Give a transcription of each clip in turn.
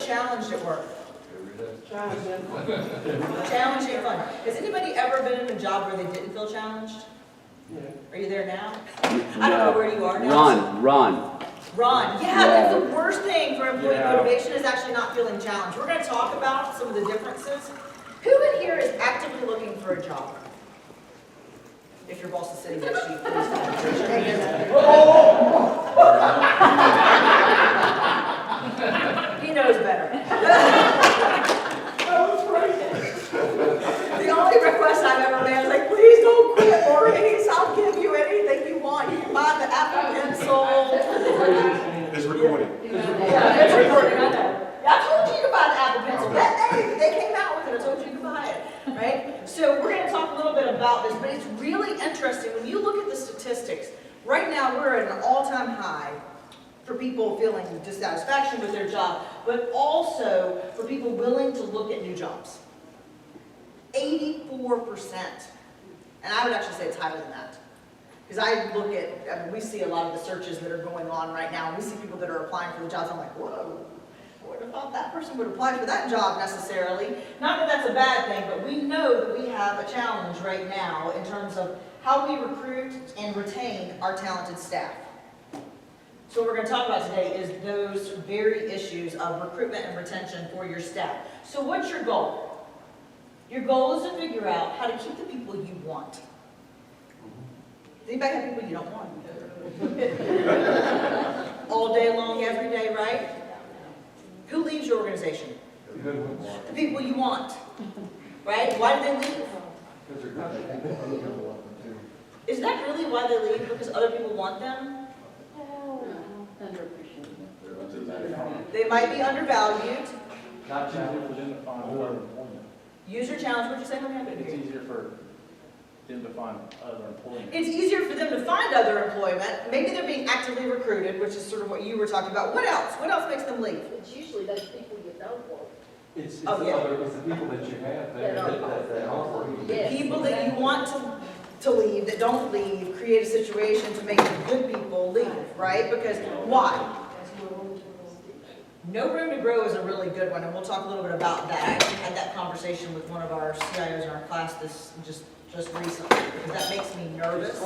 challenged at work? Challenging. Challenging and fun. Has anybody ever been in a job where they didn't feel challenged? Yeah. Are you there now? I don't know where you are now. Run. Yeah, that's the worst thing for employee motivation is actually not feeling challenged. We're going to talk about some of the differences. Who in here is actively looking for a job? If your boss is sitting next to you, please raise your hand. He knows better. The only request I've ever made is like, please don't quit, Maurice. I'll give you anything you want. You can buy the Apple Pencil. It's recording. Yeah, it's recording, I know. I told you to buy the Apple Pencil. They came out with it. I told you to buy it, right? So we're going to talk a little bit about this, but it's really interesting. When you look at the statistics, right now we're at an all-time high for people feeling dissatisfaction with their job, but also for people willing to look at new jobs. 84%. And I would actually say it's higher than that. Because I look at, I mean, we see a lot of the searches that are going on right now, and we see people that are applying for the jobs. I'm like, whoa, I would have thought that person would apply for that job necessarily. Not that that's a bad thing, but we know that we have a challenge right now in terms of how we recruit and retain our talented staff. So what we're going to talk about today is those very issues of recruitment and retention for your staff. So what's your goal? Your goal is to figure out how to keep the people you want. Does anybody have people you don't want? All day long, every day, right? Who leaves your organization? The people you want. Right? Why do they leave? Is that really why they leave? Because other people want them? They might be undervalued. Not challenging for them to find other employment. User challenge, what'd you say? Let me have it It's here. easier for them to find other employment. It's easier for them to find other employment. Maybe they're being actively recruited, which is sort of what you were talking about. What else? What else makes them leave? It's usually those people you don't want. It's Oh, yeah. it's the people that you have there that offer you. Yes, People that you want to leave, that don't leave, create a situation to make the good people leave, right? Because why? No room to grow is a really good one, and we'll talk a little bit about that. I actually had that conversation with one of our CIOs in our class just recently, because that makes me nervous.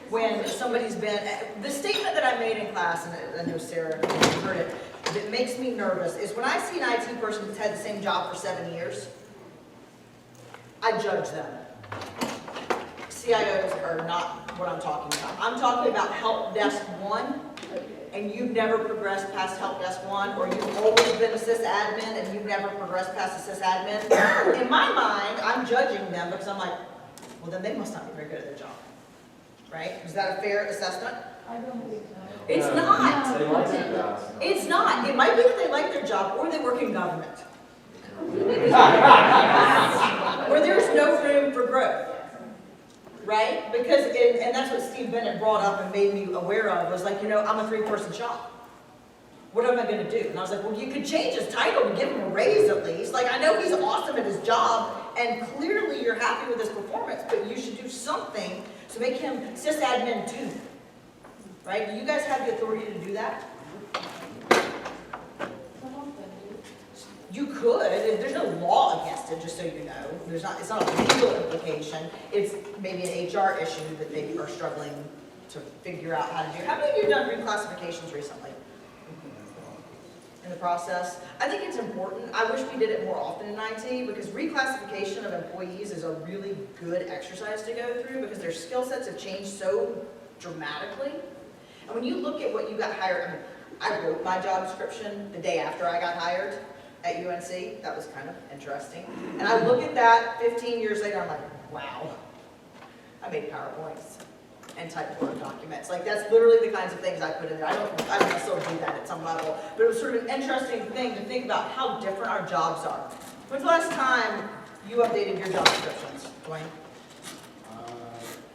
When somebody's been, the statement that I made in class, and I know Sarah heard it, that makes me nervous is when I see an IT person that's had the same job for 7 years, I judge them. CIOs are not what I'm talking about. I'm talking about help desk 1, and you've never progressed past help desk 1, or you've always been a sysadmin and you've never progressed past a sysadmin. In my mind, I'm judging them because I'm like, well, then they must not be very good at their job. Right? Is that a fair assessment? I don't think so. It's not. They like that guy. It's not. It might be that they like their job or they work in government. Where there's no room for growth. Right? Because, and that's what Steve Bennett brought up and made me aware of, was like, I'm a 3-person shop. What am I going to do? And I was like, well, you could change his title and give him a raise at least. Like, I know he's awesome at his job, and clearly you're happy with his performance, but you should do something to make him sysadmin 2. Right? Do you guys have the authority to do that? You could. There's no law against it, just so you know. It's not a legal implication. It's maybe an HR issue that they are struggling to figure out how to do. How many of you have done reclassifications recently? In the process? I think it's important. I wish we did it more often in IT, because reclassification of employees is a really good exercise to go through, because their skill sets have changed so dramatically. And when you look at what you got hired, I wrote my job description the day after I got hired at UNC. That was kind of interesting. And I look at that 15 years later, I'm like, wow, I made PowerPoints and typed Word documents. Like, that's literally the kinds of things I put in there. I don't still do that at some level, but it was sort of an interesting thing to think about how different our jobs are. When's the last time you updated your job descriptions, Dwayne?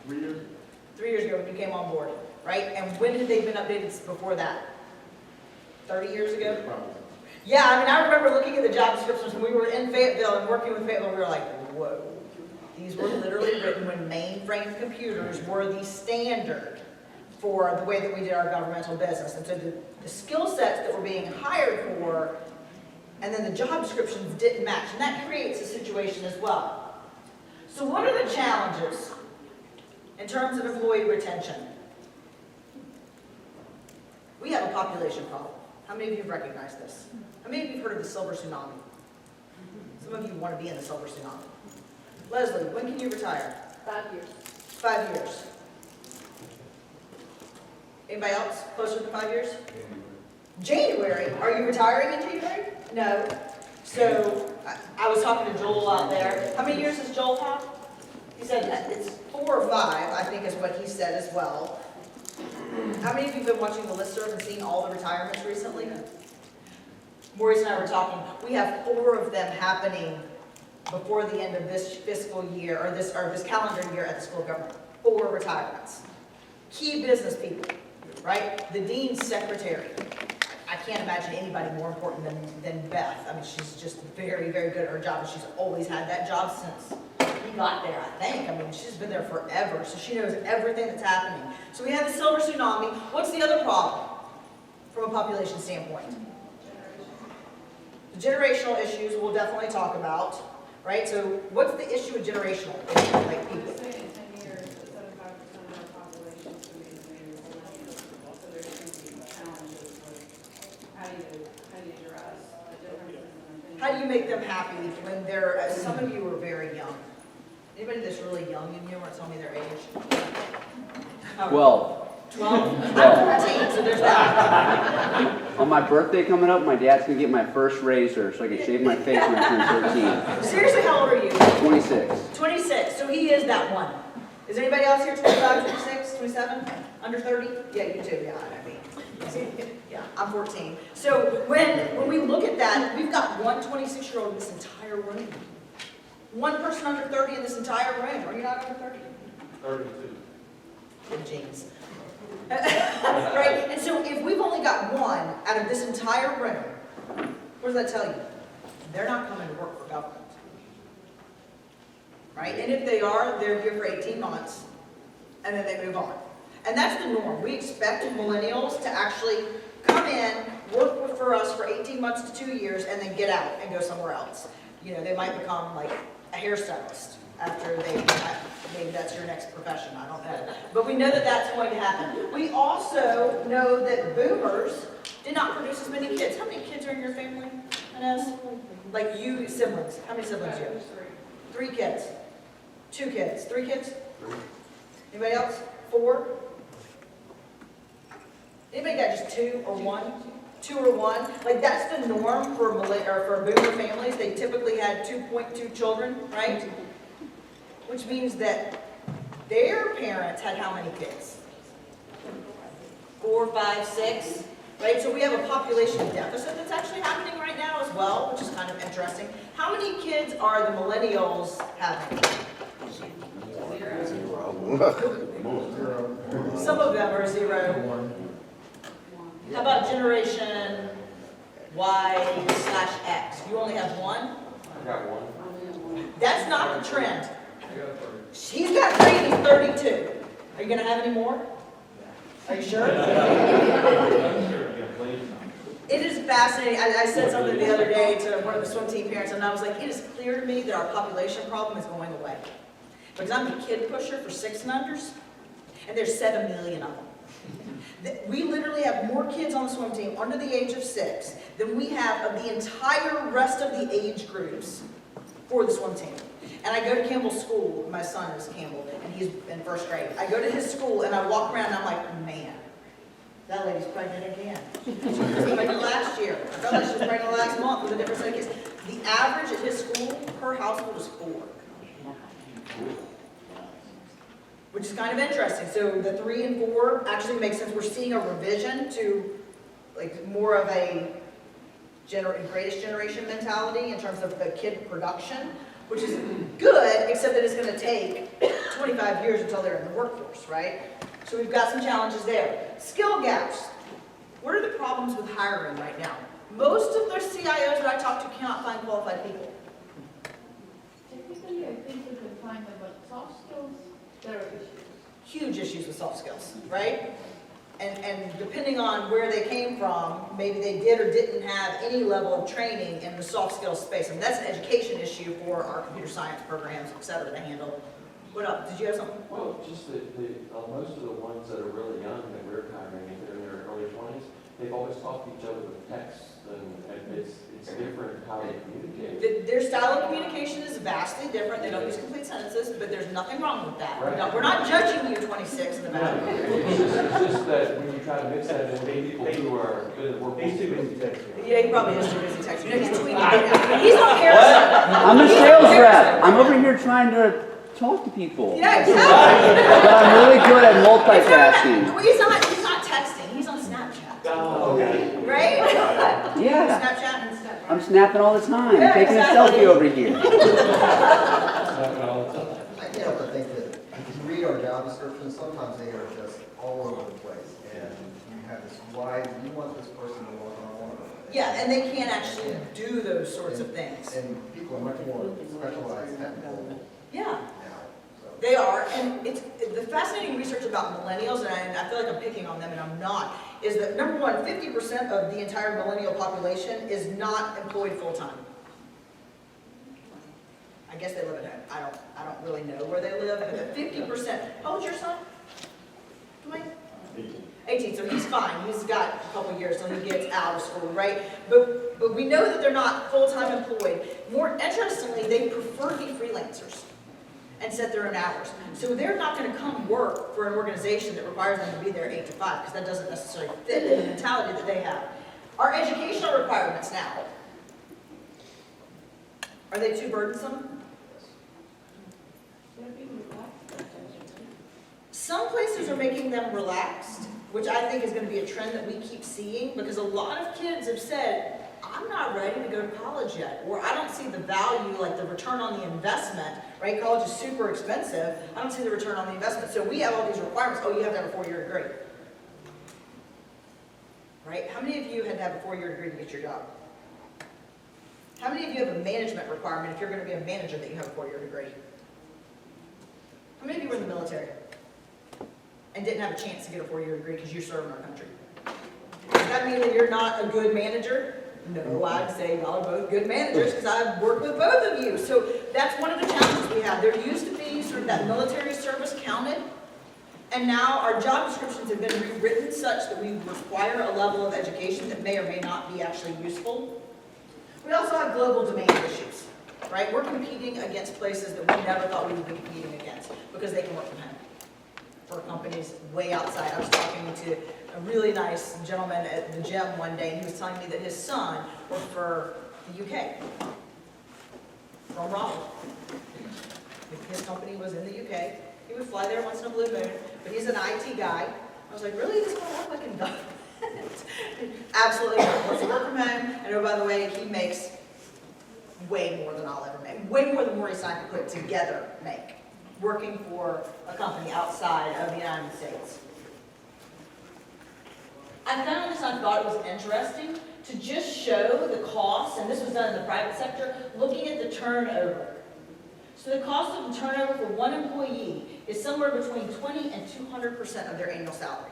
3 years. 3 years ago when you came on board, right? And when had they been updated before that? 30 years ago? Probably. Yeah, I mean, I remember looking at the job descriptions when we were in Fayetteville and working with Fayetteville, we were like, whoa. These were literally written when mainframe computers were the standard for the way that we did our governmental business. And so the skill sets that were being hired for and then the job descriptions didn't match, and that creates a situation as well. So what are the challenges in terms of employee retention? We have a population problem. How many of you have recognized this? How many of you have heard of the silver tsunami? Some of you want to be in the silver tsunami. Leslie, when can you retire? 5 years. 5 years. Anybody else closer than 5 years? January. Are you retiring in January? No. So I was talking to Joel out there. How many years does Joel have? He said that it's 4 or 5, I think is what he said as well. How many of you have been watching the listserv and seeing all the retirements recently? Maurice and I were talking. We have 4 of them happening before the end of this fiscal year, or this calendar year at the school of government. 4 retirements. Key business people, right? The dean's secretary. I can't imagine anybody more important than Beth. I mean, she's just very, very good at her job, and she's always had that job since he got there, I think. I mean, she's been there forever, so she knows everything that's happening. So we have the silver tsunami. What's the other problem from a population standpoint? The generational issues we'll definitely talk about, right? So what's the issue with generational? Like people. In 10 years, 75% of our population is going to be millennials. So there's going to be challenges with how do you address the differences in opinion. How do you make them happy when they're, some of you are very young. Anybody that's really young in here want to tell me their age? 12. 12? I'm 14, so there's that. On my birthday coming up, my dad's gonna get my first razor so I can shave my face when I turn 13. Seriously, how old are you? 26. 26, so he is that one. Is anybody else here 25, 26, 27? Under 30? Yeah, you too, yeah, I mean. Yeah, I'm 14. So when we look at that, we've got one 26-year-old in this entire room. One person under 30 in this entire room. Are you not under 30? 32. Good genes. Right? And so if we've only got one out of this entire room, what does that tell you? They're not coming to work for government. Right? And if they are, they're here for 18 months, and then they move on. And that's the norm. We expect millennials to actually come in, work for us for 18 months to 2 years, and then get out and go somewhere else. You know, they might become like a hairstylist after maybe that's your next profession, I don't know. But we know that that's going to happen. We also know that boomers did not produce as many kids. How many kids are in your family, Inez? Like you, siblings. How many siblings do you have? 3 kids. 2 kids. 3 kids? Anybody else? 4? Anybody got just 2 or 1? 2 or 1? Like that's the norm for boomer families. They typically had 2.2 children, right? Which means that their parents had how many kids? 4, 5, 6, right? So we have a population deficit that's actually happening right now as well, which is kind of interesting. How many kids are the millennials having? Some of them are 0. How about generation Y/X? You only have 1? I got 1. That's not the trend. He's got 3 and he's 32. Are you going to have any more? Are you sure? It is fascinating. I said something the other day to one of the swim team parents, and I was like, it is clear to me that our population problem is going away. Because I'm a kid pusher for 6 and unders, and there's 7 million of them. We literally have more kids on the swim team under the age of 6 than we have of the entire rest of the age groups for the swim team. And I go to Campbell's school. My son is Campbell, and he's in 1st grade. I go to his school, and I walk around, and I'm like, man, that lady's pregnant again. She was pregnant last year. I felt like she was pregnant last month with a different set of kids. The average at his school per household is 4. Which is kind of interesting. So the 3 and 4 actually makes sense. We're seeing a revision to like more of a greatest generation mentality in terms of the kid production, which is good, except that it's going to take 25 years until they're in the workforce, right? So we've got some challenges there. Skill gaps. What are the problems with hiring right now? Most of the CIOs that I talk to cannot find qualified people. Typically, I think we can find them, but soft skills, there are issues. Huge issues with soft skills, right? And depending on where they came from, maybe they did or didn't have any level of training in the soft skills space. I mean, that's an education issue for our computer science programs, et cetera, to handle. What else? Did you have something? Well, just most of the ones that are really young that we're hiring, if they're in their early 20s, they've always talked to each other with texts, and it's different how they communicate. Their style of communication is vastly different. They don't use complete sentences, but there's nothing wrong with that. Right. No, we're not judging you 26 in the back. It's just that when you try to mix that in, people who are good at work. He's too busy texting. Yeah, he probably is too busy texting. You know, he's tweeting right now. He's on Periscope. I'm a sales rep. I'm over here trying to talk to people. Yeah, exactly. But I'm really good at multitasking. Well, he's not texting. He's on Snapchat. Oh, okay. Right? Yeah. Snapchat and stuff. I'm snapping all the time. Yeah, Taking exactly. a selfie over here. I can't help but think that if you read our job descriptions, sometimes they are just all over the place. And you have this wide, you want this person to work on one of them. Yeah, and they can't actually do those sorts of things. And people are much more specialized technical Yeah, now, so. they are. And it's the fascinating research about millennials, and I feel like I'm picking on them, and I'm not, is that number one, 50% of the entire millennial population is not employed full-time. I guess they live at home. I don't really know where they live, but 50%. How old's your son? Dwayne? 18, so he's fine. He's got a couple years till he gets out of school, right? But we know that they're not full-time employed. More interestingly, they prefer to be freelancers and set their own hours. So they're not going to come work for an organization that requires them to be there 8 to 5, because that doesn't necessarily fit in the mentality that they have. Our educational requirements now, are they too burdensome? Some places are making them relaxed, which I think is going to be a trend that we keep seeing, because a lot of kids have said, I'm not ready to go to college yet, or I don't see the value, like the return on the investment, right? College is super expensive. I don't see the return on the investment. So we have all these requirements. Oh, you have to have a 4-year degree. Right? How many of you had to have a 4-year degree to get your job? How many of you have a management requirement if you're going to be a manager that you have a 4-year degree? How many of you were in the military and didn't have a chance to get a 4-year degree because you're serving our country? Does that mean that you're not a good manager? No, I'd say y'all are both good managers because I've worked with both of you. So that's one of the challenges we have. There used to be sort of that military service counted, and now our job descriptions have been rewritten such that we require a level of education that may or may not be actually useful. We also have global demand issues, right? We're competing against places that we never thought we would be competing against because they can work from home for companies way outside. I was talking to a really nice gentleman at the gym one day, and he was telling me that his son worked for the UK, from Raleigh. His company was in the UK. He would fly there once in a blue moon, but he's an IT guy. I was like, really? This is going to work like in government? Absolutely not. Wants to work from home, and oh, by the way, he makes way more than I'll ever make. Way more than Maurice and I could put together make, working for a company outside of the United States. I found this, I thought it was interesting to just show the cost, and this was done in the private sector, looking at the turnover. So the cost of the turnover for one employee is somewhere between 20 and 200% of their annual salary.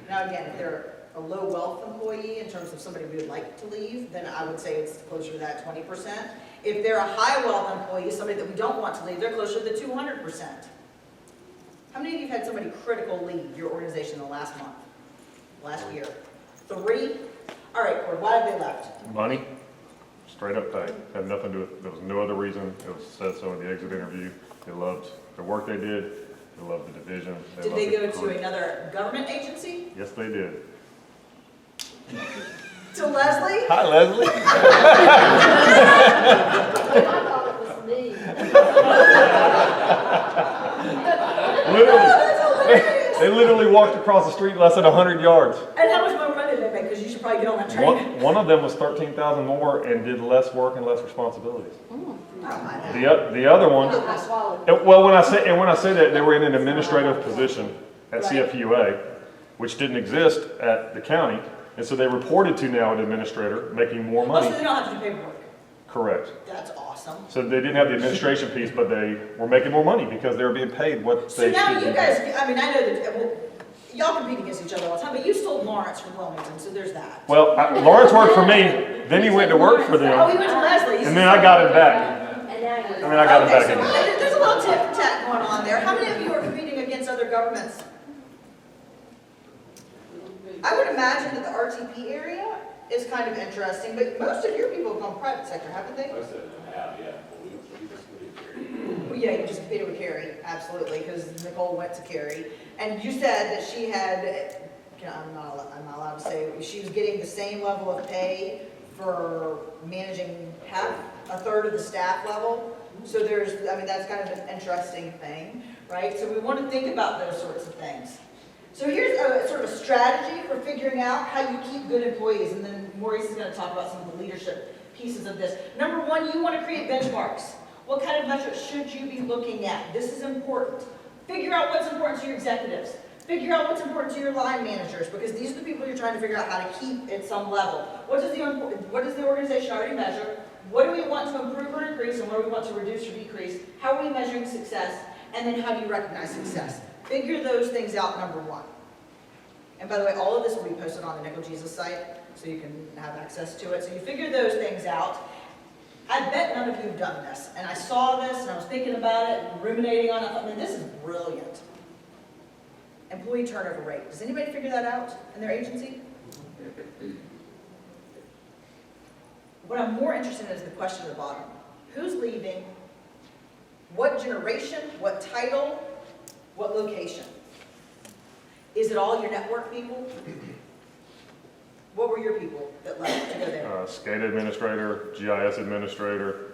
Now again, if they're a low wealth employee in terms of somebody we would like to leave, then I would say it's closer to that 20%. If they're a high wealth employee, somebody that we don't want to leave, they're closer to the 200%. How many of you have had somebody critical leave your organization in the last month, last year? 3? All right, Cord, why have they left? Money, straight up pay. Had nothing to do with it. There was no other reason. It was said so in the exit interview. They loved the work they did. They loved the division. Did they go to another government agency? Yes, they did. To Leslie? Hi, Leslie. I thought it was me. They literally walked across the street less than 100 yards. And how much more money did they make? Because you should probably get on that train. One of them was 13,000 more and did less work and less responsibilities. The other one, I swallowed. well, when I say that, they were in an administrative position at CFUA, which didn't exist at the county, and so they reported to now an administrator making more Oh, money. so they don't have to do paperwork. Correct. That's awesome. awesome. So they didn't have the administration piece, but they were making more money because they were being paid what So they now should be you paid. guys, I mean, I know that, well, y'all compete against each other all the time, but you stole Lawrence from Wilmington, so there's that. Well, Lawrence worked for me, then he went to work for Oh, them, he went to Leslie's. and then I got him back. And now And then I got him Okay, back so again. there's a little tit for tat going on there. How many of you are competing against other governments? I would imagine that the RTP area is kind of interesting, but most of your people have gone private sector, haven't they? Most of them have, yeah. Well, we just moved here. Well, yeah, you just competed with Carrie, absolutely, because Nicole went to Carrie. And you said that she had, I'm not allowed to say, she was getting the same level of pay for managing a third of the staff level. So there's, I mean, that's kind of an interesting thing, right? So we want to think about those sorts of things. So here's a sort of a strategy for figuring out how you keep good employees, and then Maurice is going to talk about some of the leadership pieces of this. Number one, you want to create benchmarks. What kind of metrics should you be looking at? This is important. Figure out what's important to your executives. Figure out what's important to your line managers, because these are the people you're trying to figure out how to keep at some level. What does the organization already measure? What do we want to improve or increase, and what do we want to reduce or decrease? How are we measuring success? And then how do you recognize success? Figure those things out, number one. And by the way, all of this will be posted on the NCLGISA site, so you can have access to it. So you figure those things out. I bet none of you have done this. And I saw this, and I was thinking about it, and ruminating on it. I thought, man, this is brilliant. Employee turnover rate. Does anybody figure that out in their agency? What I'm more interested in is the question at the bottom. Who's leaving? What generation? What title? What location? Is it all your network people? What were your people that left to go there? SCADA administrator, GIS administrator,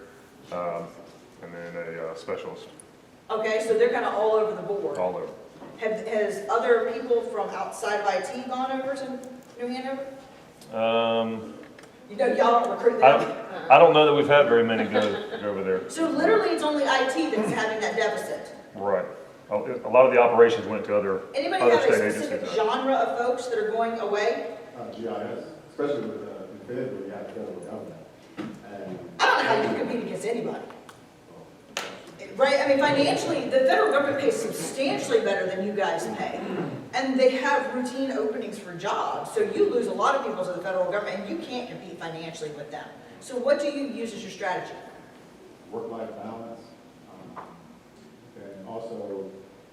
and then a specialist, Okay, so they're kind of all over the board. all over. Has other people from outside of IT gone over to New Hanover? You know, y'all don't recruit them. I don't know that we've had very many go over there. So literally, it's only IT that's having that deficit. Right. A lot of the operations went to other Anybody other have a state specific agencies. genre of folks that are going away? GIS, especially with the feds where you have federal government. And I don't know how you compete against anybody. Right, I mean, financially, the federal government pays substantially better than you guys pay. And they have routine openings for jobs, so you lose a lot of people to the federal government, and you can't compete financially with them. So what do you use as your strategy? work-life balance. And also,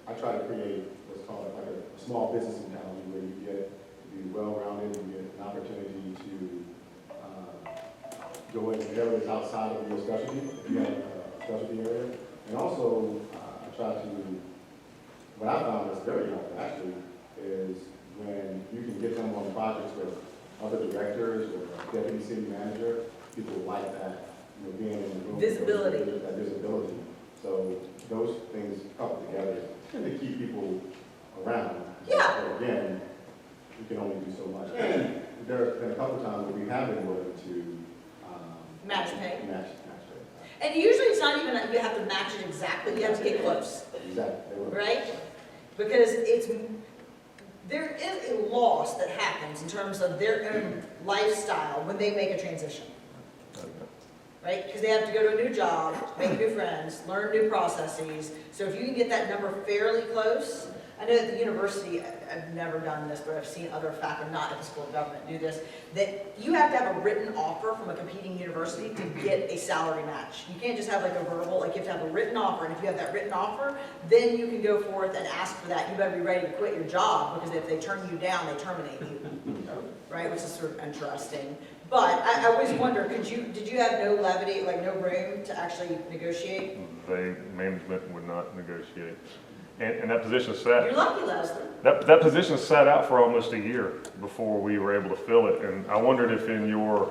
I try to create what's called like a small business mentality where you get to be well-rounded and get an opportunity to go into areas outside of your specialty, if you have a specialty area. And also, I try to, what I found is very helpful actually, is when you can get them on projects with other directors or deputy city manager, people like that, you know, being in the room. Visibility. That visibility. So those things coupled together tend to keep people around. Yeah. But again, you can only do so much. And there have been a couple times where we have been willing to Match pay. match pay. And usually it's not even that you have to match it exactly, you have to get close, Exactly. right? Because there is a loss that happens in terms of their own lifestyle when they make a transition. Right? Because they have to go to a new job, make new friends, learn new processes. So if you can get that number fairly close, I know at the university, I've never done this, but I've seen other faculty, not at the School of Government, do this, that you have to have a written offer from a competing university to get a salary match. You can't just have like a verbal, like you have to have a written offer, and if you have that written offer, then you can go forth and ask for that. You better be ready to quit your job, because if they turn you down, they terminate you, right? Which is sort of interesting. But I always wonder, did you have no levity, like no room to actually negotiate? Management would not negotiate. And that position sat. You're lucky, Leslie. That position sat out for almost a year before we were able to fill it. And I wondered if in your,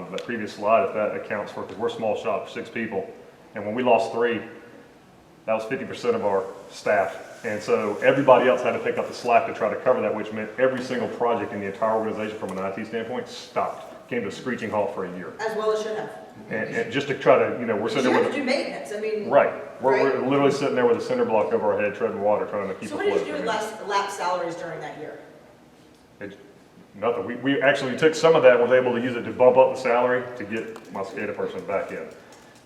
that previous slide, if that accounts for, because we're a small shop, 6 people. And when we lost 3, that was 50% of our staff. And so everybody else had to pick up the slack to try to cover that, which meant every single project in the entire organization from an IT standpoint stopped, came to a screeching halt for a year. As well as should have. And just to try to, we're Because sitting you there have with to do maintenance, I mean. right. We're Right. literally sitting there with a cinder block over our head, treading water, trying to keep So it what did afloat. you do with lapsed salaries during that year? Nothing. We actually took some of that, was able to use it to bump up the salary to get my SCADA person back in.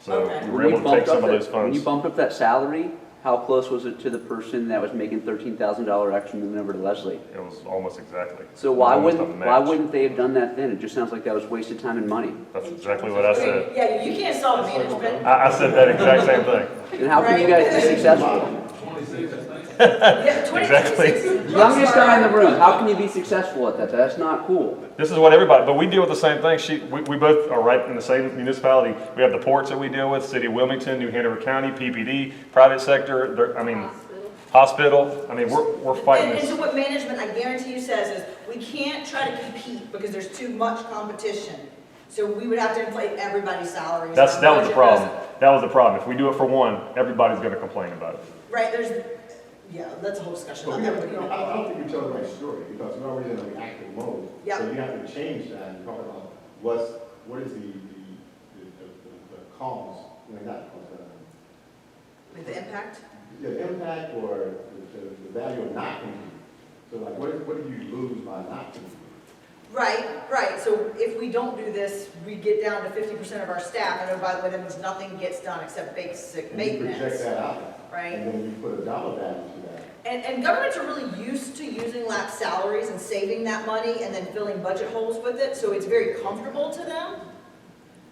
So Okay. we were able to take some of those When you funds. bumped up that salary, how close was it to the person that was making $13,000 extra moving over to Leslie? It was almost exactly. So It was why almost a why match. wouldn't they have done that then? It just sounds like that was wasted time and money. That's exactly what I said. Okay, yeah, you can't solve management. I said that exact same thing. Then how can you guys be successful? Yeah, 26. Exactly. Youngest guy in the room, how can you be successful at that? That's not cool. This is what everybody, but we deal with the same thing. We both are right in the same municipality. We have the ports that we deal with, City of Wilmington, New Hanover County, PPD, private sector, hospital. I mean, we're fighting And this. so what management, I guarantee you, says is, we can't try to compete because there's too much competition. So we would have to inflate everybody's salaries. That was the Budget problem. doesn't- That was the problem. If we do it for one, everybody's gonna complain about it. Right, yeah, that's a whole discussion. But Not everybody. I don't think you tell the right story, because we're already in a reactive mode. Yep. So you have to change that and talk about what is the cause, I mean, not cause, With the impact? the impact or the value of not competing. So like, what do you lose by not competing? Right. So if we don't do this, we get down to 50% of our staff. And oh, by the way, that means nothing gets done except basic And you project maintenance, that out, right? and then you put a dollar value to that. And governments are really used to using lapsed salaries and saving that money and then filling budget holes with it, so it's very comfortable to them.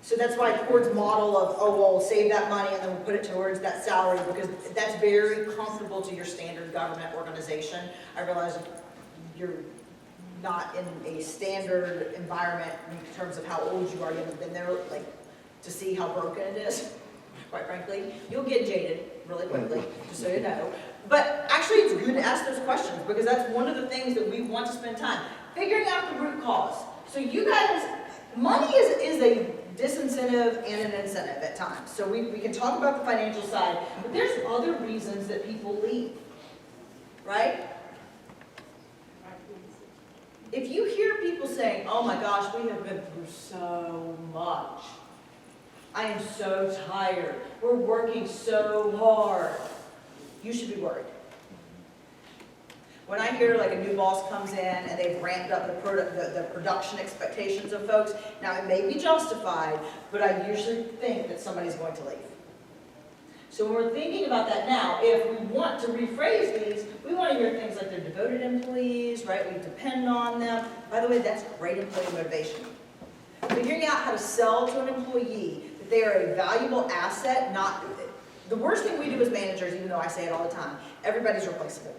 So that's why Ford's model of, oh, well, we'll save that money and then we'll put it towards that salary, because that's very comfortable to your standard government organization. I realize you're not in a standard environment in terms of how old you are. You haven't been there, like, to see how broken it is, quite frankly. You'll get jaded really quickly, just so you know. But actually, it's good to ask those questions, because that's one of the things that we want to spend time figuring out the root cause. So you guys, money is a disincentive and an incentive at times. So we can talk about the financial side, but there's other reasons that people leave, right? If you hear people saying, oh my gosh, we have been through so much. I am so tired. We're working so hard. You should be worried. When I hear like a new boss comes in and they've ramped up the production expectations of folks, now it may be justified, but I usually think that somebody's going to leave. So when we're thinking about that now, if we want to rephrase these, we want to hear things like they're devoted employees, right? We depend on them. By the way, that's great employee motivation. Figuring out how to sell to an employee that they are a valuable asset, not... The worst thing we do as managers, even though I say it all the time, everybody's replaceable.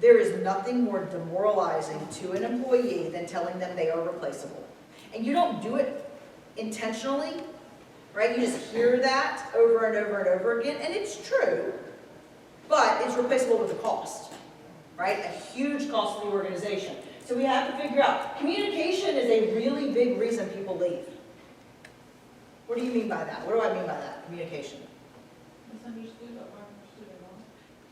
There is nothing more demoralizing to an employee than telling them they are replaceable. And you don't do it intentionally, right? You just hear that over and over and over again, and it's true, but it's replaceable with a cost, right? A huge cost to the organization. So we have to figure out, communication is a really big reason people leave. What do you mean by that? What do I mean by that, communication? Misunderstood or understood at all?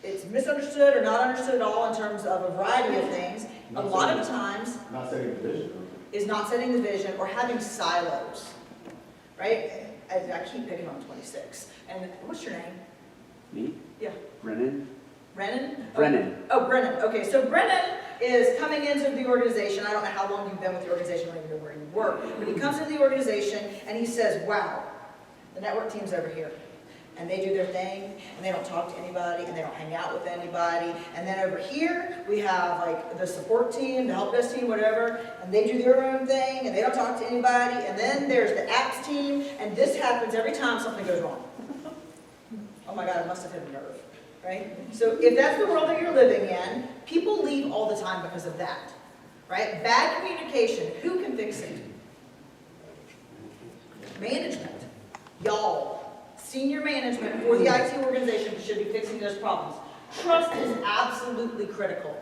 It's misunderstood or not understood at all in terms of a variety of things. A lot of times Not setting the vision. is not setting the vision or having silos, right? I keep picking on 26. And what's your name? Me? Yeah. Brennan? Brennan? Brennan. Oh, Brennan. Okay, so Brennan is coming into the organization. I don't know how long you've been with the organization, I don't even know where you work. But he comes into the organization and he says, wow, the network team's over here. And they do their thing, and they don't talk to anybody, and they don't hang out with anybody. And then over here, we have like the support team, the help desk team, whatever, and they do their own thing, and they don't talk to anybody. And then there's the apps team, and this happens every time something goes wrong. Oh my God, I must have hit a nerve, right? So if that's the world that you're living in, people leave all the time because of that, right? Bad communication, who can fix it? Management, y'all. Senior management for the IT organization should be fixing those problems. Trust is absolutely critical.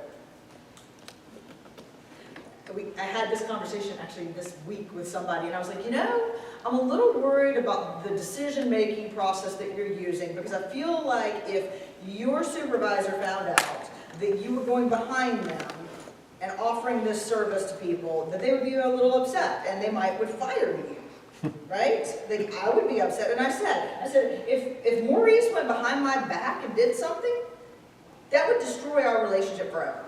I had this conversation actually this week with somebody, and I was like, you know, I'm a little worried about the decision-making process that you're using, because I feel like if your supervisor found out that you were going behind them and offering this service to people, that they would be a little upset, and they would fire you. Right? Like, I would be upset. And I said, if Maurice went behind my back and did something, that would destroy our relationship forever.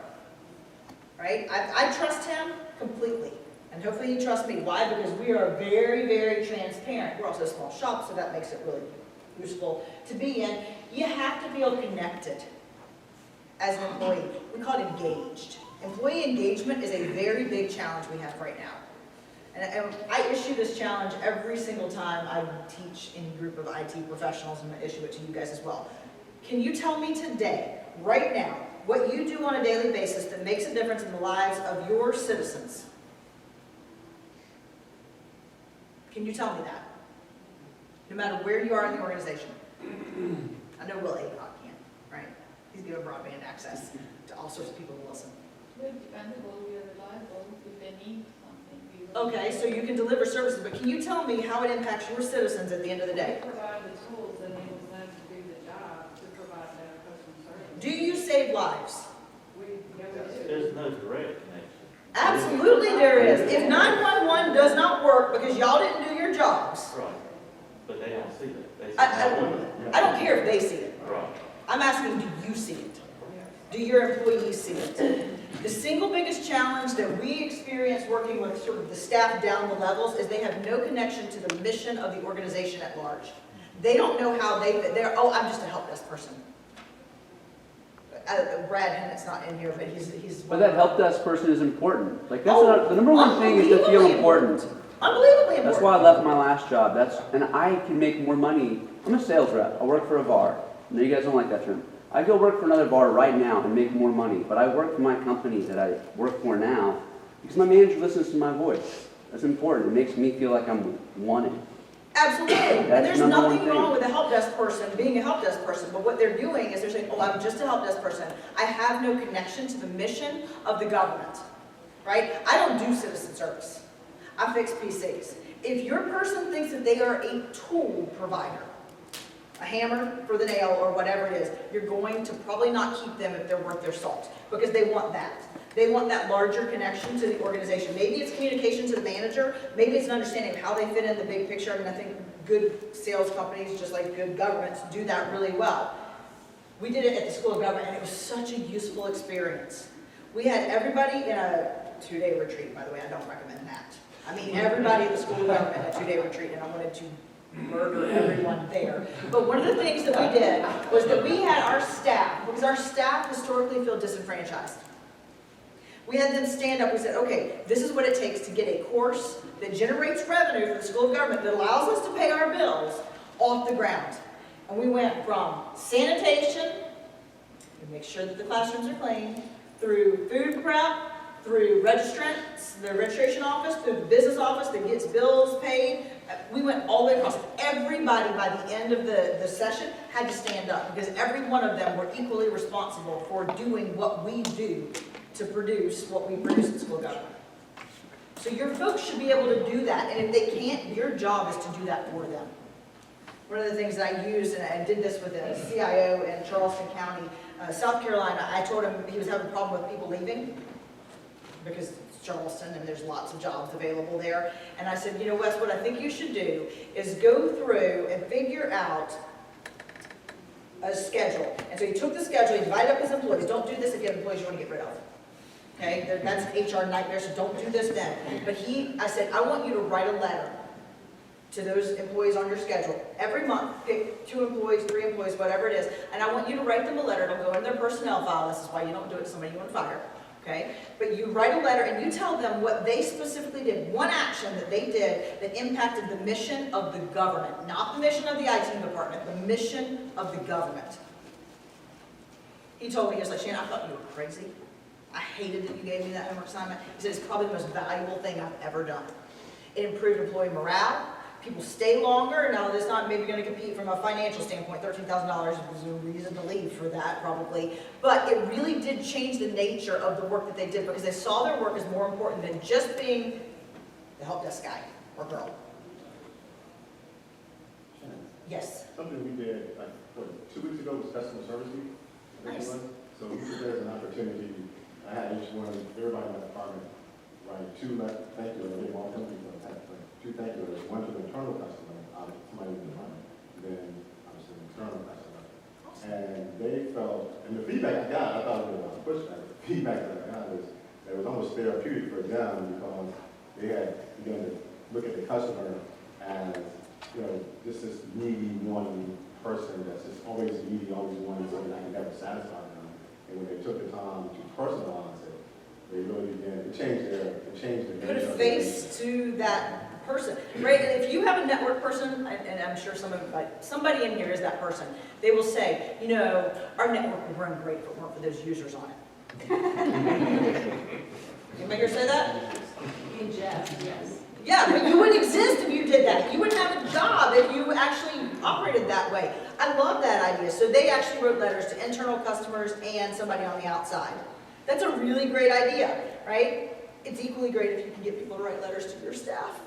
Right? I trust him completely. And hopefully he trusts me. Why? Because we are very, very transparent. We're also a small shop, so that makes it really useful to be in. You have to feel connected as an employee. We call it engaged. Employee engagement is a very big challenge we have right now. And I issue this challenge every single time I teach in a group of IT professionals, and I issue it to you guys as well. Can you tell me today, right now, what you do on a daily basis that makes a difference in the lives of your citizens? Can you tell me that? No matter where you are in the organization. I know Will Aycock can, right? He's given broadband access to all sorts of people who listen. We're dependable, we are reliable, if they need something, we will. Okay, so you can deliver services, but can you tell me how it impacts your citizens at the end of the day? We provide the tools that enables them to do the job, to provide better customer service. Do you save lives? Yeah, we do. There's no direct connection. Absolutely there is. If 911 does not work because y'all didn't do your jobs, Right. But they don't see that. They see I don't care if they see it. Right. I'm asking, do you see it? Do your employees see it? The single biggest challenge that we experience working with sort of the staff down the levels is they have no connection to the mission of the organization at large. They don't know how they're, oh, I'm just a help desk person. Brad Hennett's not in here, but he's. But that help desk person is important. Like, that's not, the number one thing is to feel important. Unbelievably important. That's why I left my last job. And I can make more money. I'm a sales rep. I work for a bar. I know you guys don't like that term. I go work for another bar right now and make more money. But I work for my company that I work for now because my manager listens to my voice. That's important. It makes me feel like I'm wanted. Absolutely. And there's number one nothing thing. wrong with a help desk person being a help desk person, but what they're doing is they're saying, oh, I'm just a help desk person. I have no connection to the mission of the government, right? I don't do citizen service. I fix PCs. If your person thinks that they are a tool provider, a hammer for the nail or whatever it is, you're going to probably not keep them if they're worth their salt, because they want that. They want that larger connection to the organization. Maybe it's communication to the manager. Maybe it's an understanding of how they fit in the big picture. I mean, I think good sales companies, just like good governments, do that really well. We did it at the School of Government, and it was such a useful experience. We had everybody in a 2-day retreat, by the way. I don't recommend that. I mean, everybody at the School of Government in a 2-day retreat, and I wanted to murder everyone there. But one of the things that we did was that we had our staff, because our staff historically feel disenfranchised. We had them stand up. We said, okay, this is what it takes to get a course that generates revenue for the School of Government that allows us to pay our bills off the ground. And we went from sanitation, to make sure that the classrooms are clean, through food prep, through registrants, the registration office, through the business office that gets bills paid. We went all the way across. Everybody by the end of the session had to stand up because every one of them were equally responsible for doing what we do to produce what we produce in school government. So your folks should be able to do that, and if they can't, your job is to do that for them. One of the things that I used, and I did this with a CIO in Charleston County, South Carolina, I told him he was having a problem with people leaving because it's Charleston and there's lots of jobs available there. And I said, you know, Wes, what I think you should do is go through and figure out a schedule. And so he took the schedule, he divided up his employees. Don't do this if you have employees you want to get rid of. Okay, that's an HR nightmare, so don't do this then. But I said, I want you to write a letter to those employees on your schedule. Every month, pick 2 employees, 3 employees, whatever it is, and I want you to write them a letter. It'll go in their personnel file. This is why you don't do it to somebody you want to fire. Okay? But you write a letter and you tell them what they specifically did, one action that they did that impacted the mission of the government, not the mission of the IT department, the mission of the government. He told me, he was like, Shannon, I thought you were crazy. I hated that you gave me that homework assignment. He said, it's probably the most valuable thing I've ever done. It improved employee morale. People stay longer. Now, it's not maybe going to compete from a financial standpoint. $13,000 was a reason to leave for that, probably. But it really did change the nature of the work that they did because they saw their work as more important than just being the help desk guy or girl. Yes? Something we did, like, 2 weeks ago was customer service week. Nice. So we took that as an opportunity. I had each one, everybody in my department, write 2 thank you letters. They want some people to have 2 thank you letters. One to the internal customer, somebody in the department, then obviously the external customer. And they felt, and the feedback I got, I thought it was a lot of pushback. The feedback that I got was, it was almost therapeutic for them because they had begun to look at the customer as just this needy one person that's just always needy, always wanting something that can never satisfy them. And when they took the time to personalize it, they really began to change their Put a face to that person, right? And if you have a network person, and I'm sure somebody in here is that person, they will say, our network would run great if it weren't for those users on it. Anybody here say that? In jest, yes. Yeah, but you wouldn't exist if you did that. You wouldn't have a job if you actually operated that way. I love that idea. So they actually wrote letters to internal customers and somebody on the outside. That's a really great idea, right? It's equally great if you can get people to write letters to your staff,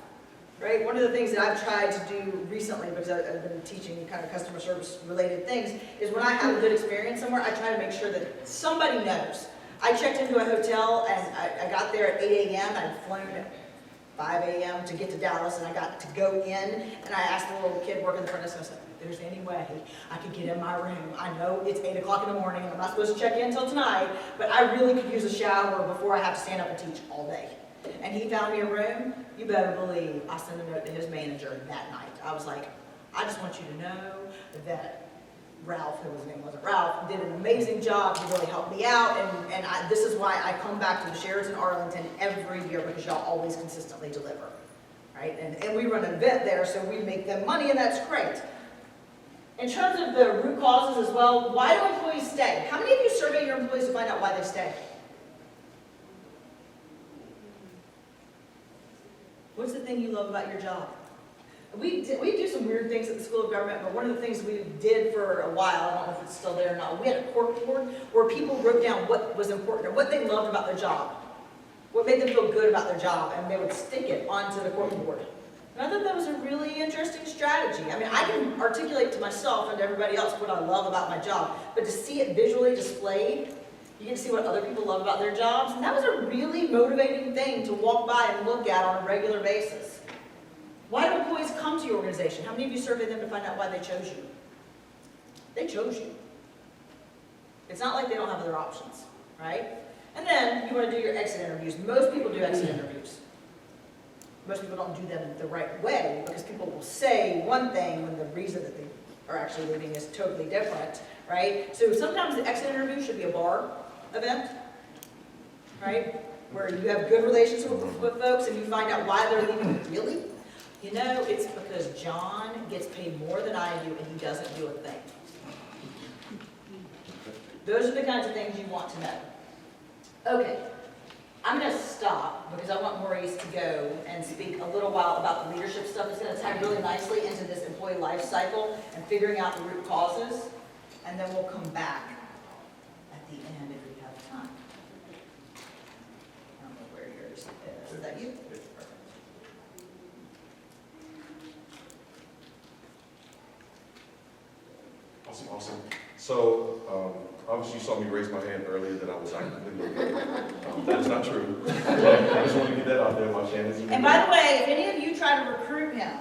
right? One of the things that I've tried to do recently, because I've been teaching kind of customer service related things, is when I have a good experience somewhere, I try to make sure that somebody knows. I checked into a hotel and I got there at 8 a.m. I'd flown at 5 a.m. to get to Dallas, and I got to go in, and I asked the little kid working the front desk, I said, if there's any way I could get in my room. I know it's 8 o'clock in the morning, and I'm not supposed to check in until tonight, but I really could use a shower before I have to stand up and teach all day. And he found me a room. You better believe I sent a note to his manager that night. I was like, I just want you to know that Ralph, who his name wasn't Ralph, did an amazing job. He really helped me out, and this is why I come back to the Sheraton Arlington every year, because y'all always consistently deliver, right? And we run an event there, so we make them money, and that's great. In terms of the root causes as well, why do employees stay? How many of you survey your employees to find out why they stay? What's the thing you love about your job? We do some weird things at the School of Government, but one of the things we did for a while, I don't know if it's still there or not, we had a cork board where people wrote down what was important or what they loved about their job, what made them feel good about their job, and they would stick it onto the cork board. And I thought that was a really interesting strategy. I mean, I can articulate to myself and to everybody else what I love about my job, but to see it visually displayed, you get to see what other people love about their jobs, and that was a really motivating thing to walk by and look at on a regular basis. Why do employees come to your organization? How many of you survey them to find out why they chose you? They chose you. It's not like they don't have other options, right? And then you want to do your exit interviews. Most people do exit interviews. Most people don't do them the right way, because people will say one thing when the reason that they are actually leaving is totally different, right? So sometimes the exit interview should be a bar event, right? Where you have good relations with folks and you find out why they're leaving. Really? It's because John gets paid more than I do and he doesn't do a thing. Those are the kinds of things you want to know. Okay, I'm going to stop because I want Maurice to go and speak a little while about the leadership stuff. It's going to tie really nicely into this employee life cycle and figuring out the root causes, and then we'll come back at the end if we have time. I don't know where yours is. Is that you? Awesome. So, obviously you saw me raise my hand earlier that I was actively looking. That is not true. I just want to get that out there while Shannon's in. And by the way, if any of you try to recruit him,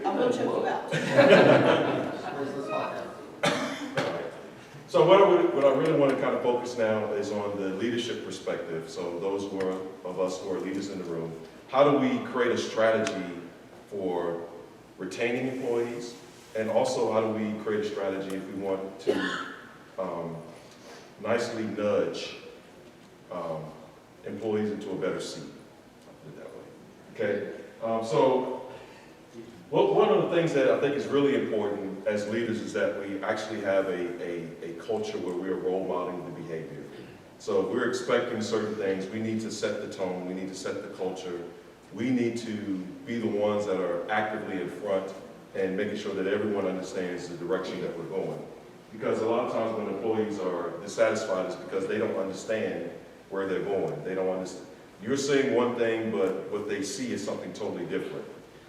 I will choke you out. So what I really want to kind of focus now is on the leadership perspective. So those of us who are leaders in the room, how do we create a strategy for retaining employees, and also how do we create a strategy if we want to nicely nudge employees into a better seat, I'll put it that way. Okay, so one of the things that I think is really important as leaders is that we actually have a culture where we are role modeling the behavior. So if we're expecting certain things, we need to set the tone, we need to set the culture. We need to be the ones that are actively in front and making sure that everyone understands the direction that we're going. Because a lot of times when employees are dissatisfied, it's because they don't understand where they're going. They don't understand. You're saying one thing, but what they see is something totally different.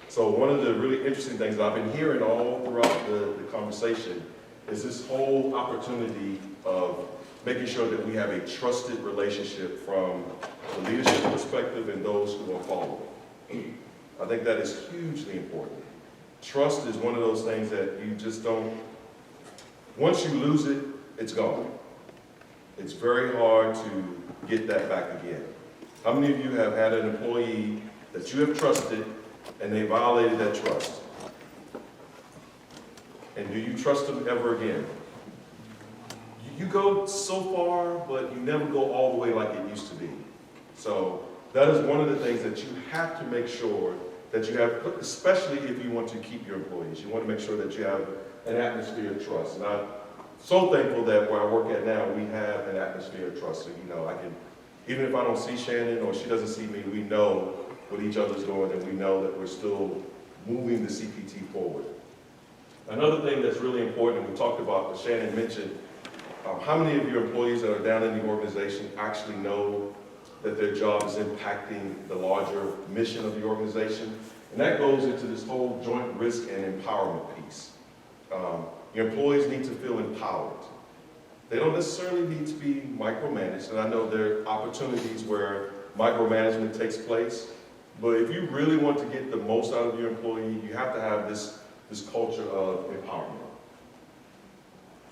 So one of the really interesting things that I've been hearing all throughout the conversation is this whole opportunity of making sure that we have a trusted relationship from the leadership perspective and those who are following. I think that is hugely important. Trust is one of those things that you just don't, once you lose it, it's gone. It's very hard to get that back again. How many of you have had an employee that you have trusted and they violated that trust? And do you trust them ever again? You go so far, but you never go all the way like it used to be. So that is one of the things that you have to make sure that you have, especially if you want to keep your employees. You want to make sure that you have an atmosphere of trust. And I'm so thankful that where I work at now, we have an atmosphere of trust. So, you know, I can, even if I don't see Shannon or she doesn't see me, we know what each other's doing and we know that we're still moving the CPT forward. Another thing that's really important, we talked about, what Shannon mentioned, how many of your employees that are down in the organization actually know that their job is impacting the larger mission of the organization? And that goes into this whole joint risk and empowerment piece. Your employees need to feel empowered. They don't necessarily need to be micromanaged, and I know there are opportunities where micromanagement takes place, but if you really want to get the most out of your employee, you have to have this culture of empowerment.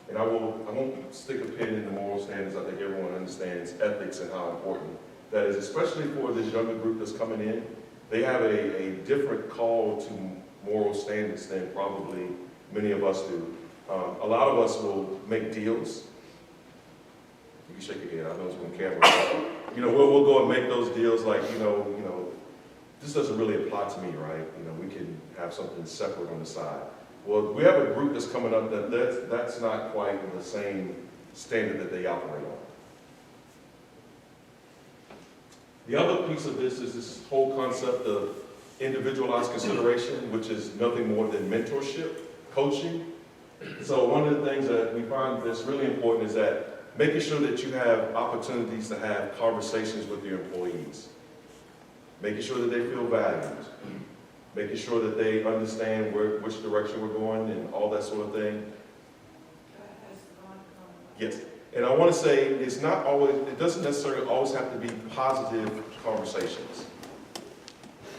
And I won't stick a pin in the moral standards. I think everyone understands ethics and how important that is, especially for this younger group that's coming in. They have a different call to moral standards than probably many of us do. A lot of us will make deals. You can shake your head. I know it's on camera. You know, we'll go and make those deals like, you know, this doesn't really apply to me, right? You know, we can have something separate on the side. Well, we have a group that's coming up that's not quite the same standard that they operate on. The other piece of this is this whole concept of individualized consideration, which is nothing more than mentorship, coaching. So one of the things that we find that's really important is that making sure that you have opportunities to have conversations with your employees, making sure that they feel valued, making sure that they understand which direction we're going and all that sort of thing. Yes, and I want to say it's not always, it doesn't necessarily always have to be positive conversations.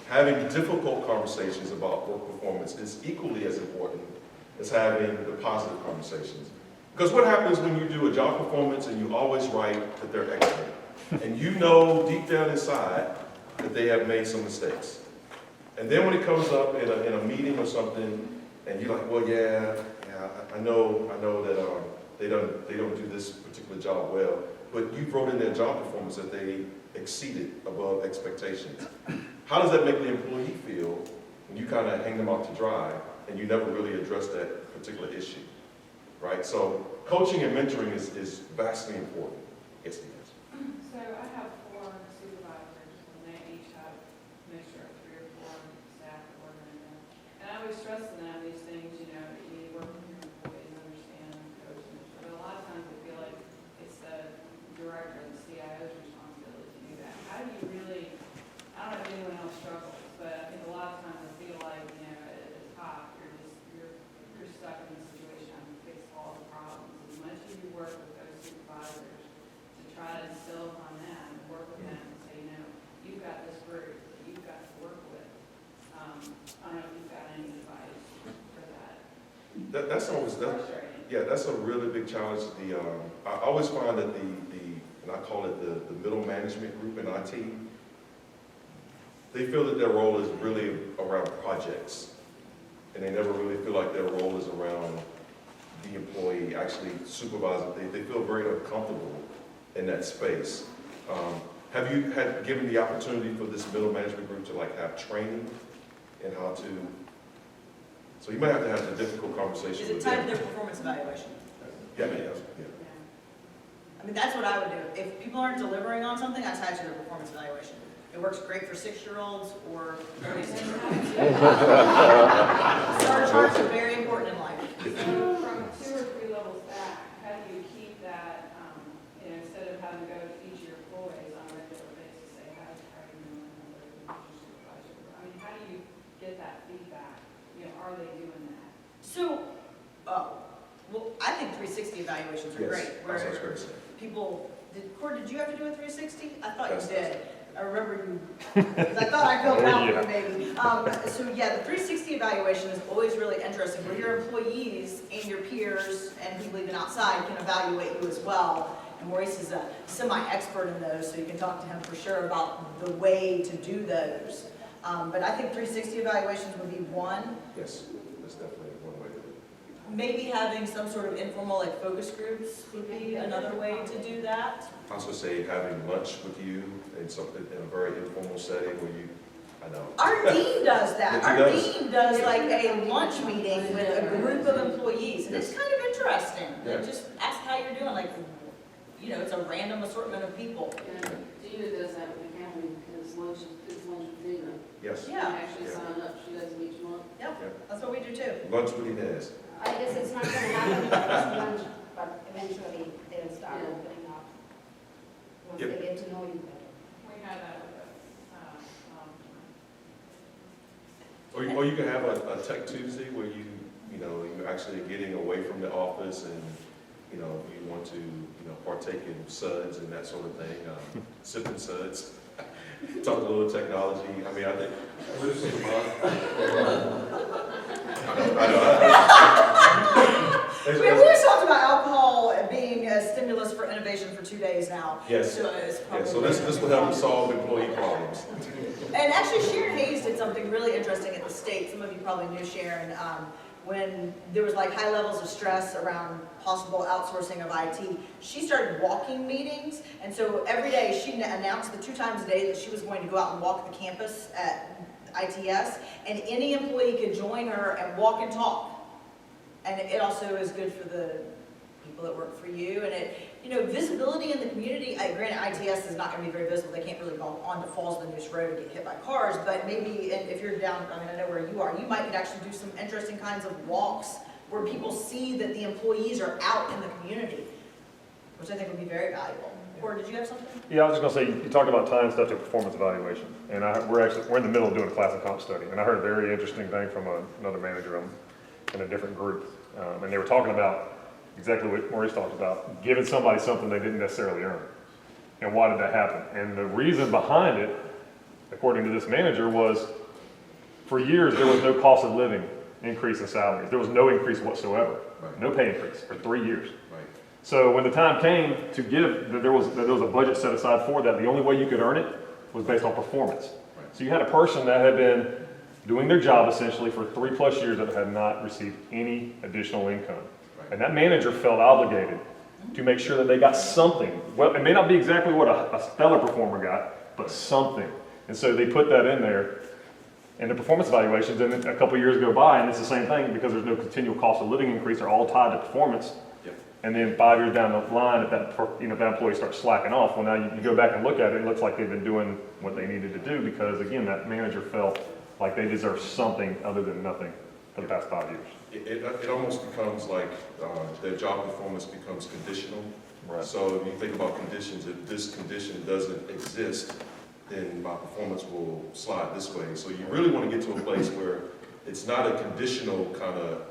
Having difficult conversations about work performance is equally as important as having the positive conversations. Because what happens when you do a job performance and you always write that they're excellent, and you know deep down inside that they have made some mistakes. And then when it comes up in a meeting or something, and you're like, well, yeah, I know that they don't do this particular job well, but you wrote in their job performance that they exceeded above expectations. How does that make the employee feel when you kind of hang them out to dry and you never really address that particular issue, right? So coaching and mentoring is vastly important. Yes, it is. So I have 4 supervisors, and they each have a mixture of 3 or 4 staff working in them. And I always stress to them these things, you know, that you need to work with your employees, understand, coach them. But a lot of times I feel like it's the director, the CIO's responsibility to do that. How do you really, I don't know if anyone else struggles, but I think a lot of times I feel like, you know, at the top, you're stuck in the situation having to fix all the problems. As much as you work with those supervisors to try to instill upon them, work with them and say, you know, you've got this group that you've got to work with. I don't know if you've got any advice for that. That's always, that's a really big challenge. I always find that and I call it the middle management group in IT, they feel that their role is really around projects. And they never really feel like their role is around the employee actually supervising. They feel very uncomfortable in that space. Have you given the opportunity for this middle management group to like have training in how to, so you might have to have a difficult conversation Is it with tied them. to their performance evaluation? Yeah. I mean, that's what I would do. If people aren't delivering on something, I tie it to their performance evaluation. It works great for 6-year-olds or 36-year-olds. Star charts are very important in life. So from 2 or 3 levels back, how do you keep that, you know, instead of having to go to each of your employees on a regular basis, say, how are you doing another supervisor? I mean, how do you get that feedback? You know, are they doing that? So, well, I think 360 evaluations are great. That's what I was going to say. People, Cord, did you have to do a 360? I thought you did. I remember you, because I thought I filled it out for you maybe. So yeah, the 360 evaluation is always really interesting, where your employees and your peers and people even outside can evaluate you as well. And Maurice is a semi-expert in those, so you can talk to him for sure about the way to do those. But I think 360 evaluations would be one. Yes, that's definitely one way to do it. Maybe having some sort of informal, like focus groups would be another way to do that. I also say having lunch with you in something, in a very informal setting where you, I know. Our dean does that. Yes, he Our does. dean does like a lunch meeting with a group of employees, and it's Yes. kind of interesting. Yeah. They just ask how you're doing, like, you know, it's a random assortment of people. And Gina does that with the county, because lunch with Gina. Yes. She Yeah, actually Yeah. sign up, she does them each month. that's what we do too. Lunch with Inez. I guess it's not gonna happen the first lunch, but eventually they'll start Yeah. opening up. Once Yep. they get to know you better. We had that with Or you can have a Tech Tuesday where you're actually getting away from the office and, you want to, partake in suds and that sort of thing, sipping suds, talk a little technology. I mean, I think. We always talked about alcohol being a stimulus for innovation for 2 days now. Yes. So it's Yeah, probably. so this will help solve employee problems. And actually Sharon Hayes did something really interesting at the state. Some of you probably knew Sharon. When there was like high levels of stress around possible outsourcing of IT, she started walking meetings. And so every day she announced the 2 times a day that she was going to go out and walk the campus at ITS. And any employee could join her and walk and talk. And it also is good for the people that work for you. And it, visibility in the community, granted ITS is not gonna be very visible. They can't really go on to Falls of the News Road and get hit by cars, but maybe if you're down, I know where you are, you might could actually do some interesting kinds of walks where people see that the employees are out in the community, which I think would be very valuable. Or did you have something? Yeah, I was just gonna say, you talked about tying stuff to performance evaluation, and we're in the middle of doing a class and comp study, and I heard a very interesting thing from another manager in a different group, and they were talking about exactly what Maurice talked about, giving somebody something they didn't necessarily earn. And why did that happen? And the reason behind it, according to this manager, was for years there was no cost of living increase in salaries. There was no increase whatsoever, Right. no pay increase for 3 years. Right. So when the time came to give, that there was a budget set aside for that, the only way you could earn it was based on performance. Right. So you had a person that had been doing their job essentially for 3+ years that had not received any additional income. Right. And that manager felt obligated to make sure that they got something. Well, it may not be exactly what a stellar performer got, but something. And so they put that in there in the performance evaluations, and then a couple years go by, and it's the same thing because there's no continual cost of living increase. They're all tied to performance. Yep. And then 5 years down the line, if that employee starts slacking off, well, now you go back and look at it, it looks like they've been doing what they needed to do because, again, that manager felt like they deserve something other than nothing for the past 5 years. It almost becomes like their job performance becomes conditional. Right. So if you think about conditions, if this condition doesn't exist, then my performance will slide this way. So you really want to get to a place where it's not a conditional kind of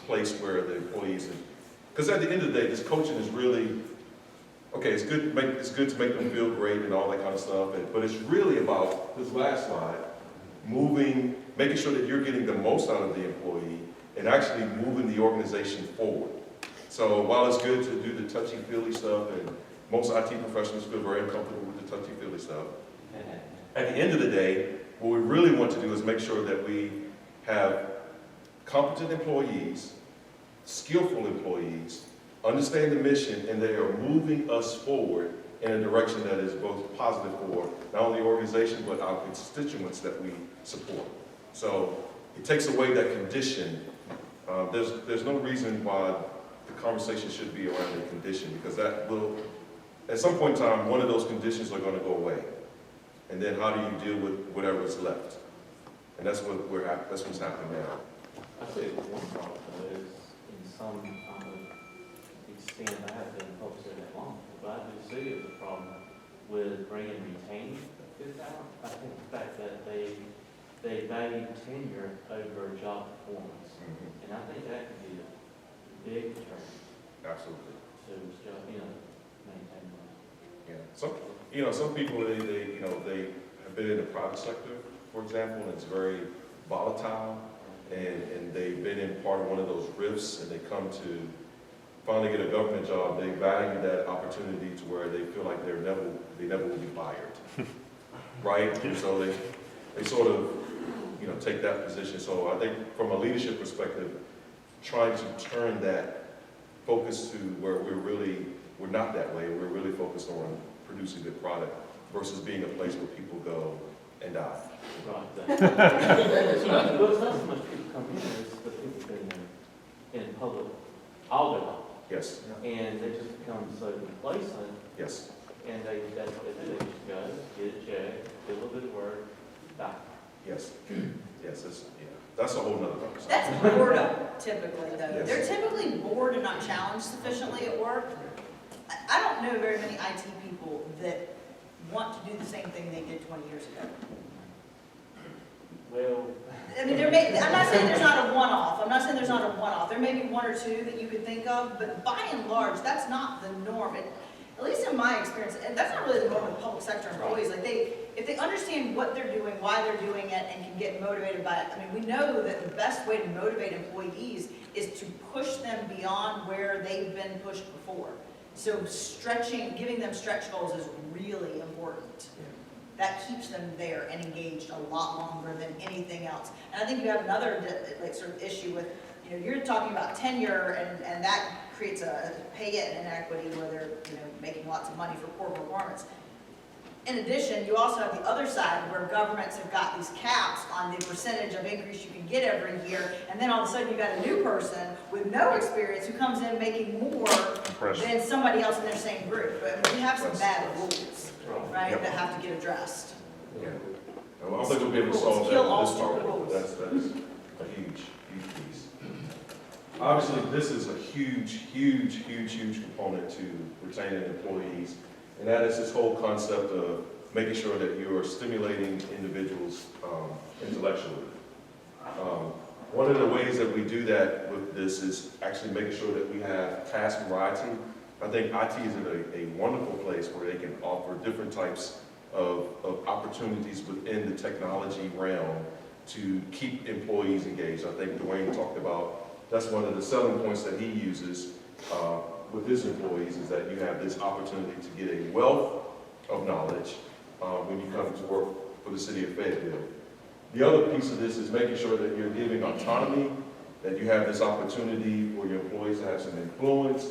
place where the employees, because at the end of the day, this coaching is really, okay, it's good to make them feel great and all that kind of stuff, but it's really about, this last slide, making sure that you're getting the most out of the employee and actually moving the organization forward. So while it's good to do the touchy-feely stuff, and most IT professionals feel very uncomfortable with the touchy-feely stuff, at the end of the day, what we really want to do is make sure that we have competent employees, skillful employees, understand the mission, and they are moving us forward in a direction that is both positive for not only the organization, but our constituents that we support. So it takes away that condition. There's no reason why the conversation should be around a condition, because that will, at some point in time, one of those conditions are going to go away. And then how do you deal with whatever is left? And that's what's happening now. I say one problem though is, in some extent, I haven't been focused on that long, but I do see it as a problem with bringing retaining fifth out. I think the fact that they value tenure over job performance, and I think that could be a big deterrent Absolutely. to this job, maintain money. Yeah. Some people, they have been in the private sector, for example, and it's very volatile, and they've been in part of one of those rifts, and they come to finally get a government job. They value that opportunity to where they feel like they never will be fired, right? And so they sort of, take that position. So I think from a leadership perspective, trying to turn that focus to where we're not that way. We're really focused on producing good product versus being a place where people go and die. Right. It's not so much people come in, it's the people been there in public all day long. Yes, And they just become so complacent, yes. and that's what they do. They just go, get it checked, do a little bit of work, die. Yes, yes, that's a whole nother conversation. That's boredom typically, though. Yes. They're typically bored and not challenged sufficiently at work. I don't know very many IT people that want to do the same thing they did 20 years ago. Well, I mean, I'm not saying there's not a one-off. There may be one or two that you could think of, but by and large, that's not the norm. At least in my experience, and that's not really the norm with public sector employees. Like if they understand what they're doing, why they're doing it, and can get motivated by it. I mean, we know that the best way to motivate employees is to push them beyond where they've been pushed before. So giving them stretch goals is really important. That keeps them there and engaged a lot longer than anything else. And I think you have another sort of issue with, you're talking about tenure, and that creates a pay inequity where they're making lots of money for poor performance. In addition, you also have the other side where governments have got these caps on the percentage of increase you can get every year, and then all of a sudden you've got a new person with no experience who comes in making more than somebody else in their same group. But we have some bad rules, right, Yep. that have to get addressed. Yeah. I don't think we'll be able to solve that Kill in all this stupid part, but rules. that's a huge piece. Obviously, this is a huge component to retaining employees, and that is this whole concept of making sure that you are stimulating individuals intellectually. One of the ways that we do that with this is actually making sure that we have task variety. I think IT is in a wonderful place where they can offer different types of opportunities within the technology realm to keep employees engaged. I think Dwayne talked about, that's one of the selling points that he uses with his employees, is that you have this opportunity to get a wealth of knowledge when you come to work for the city of Fayetteville. The other piece of this is making sure that you're giving autonomy, that you have this opportunity for your employees to have some influence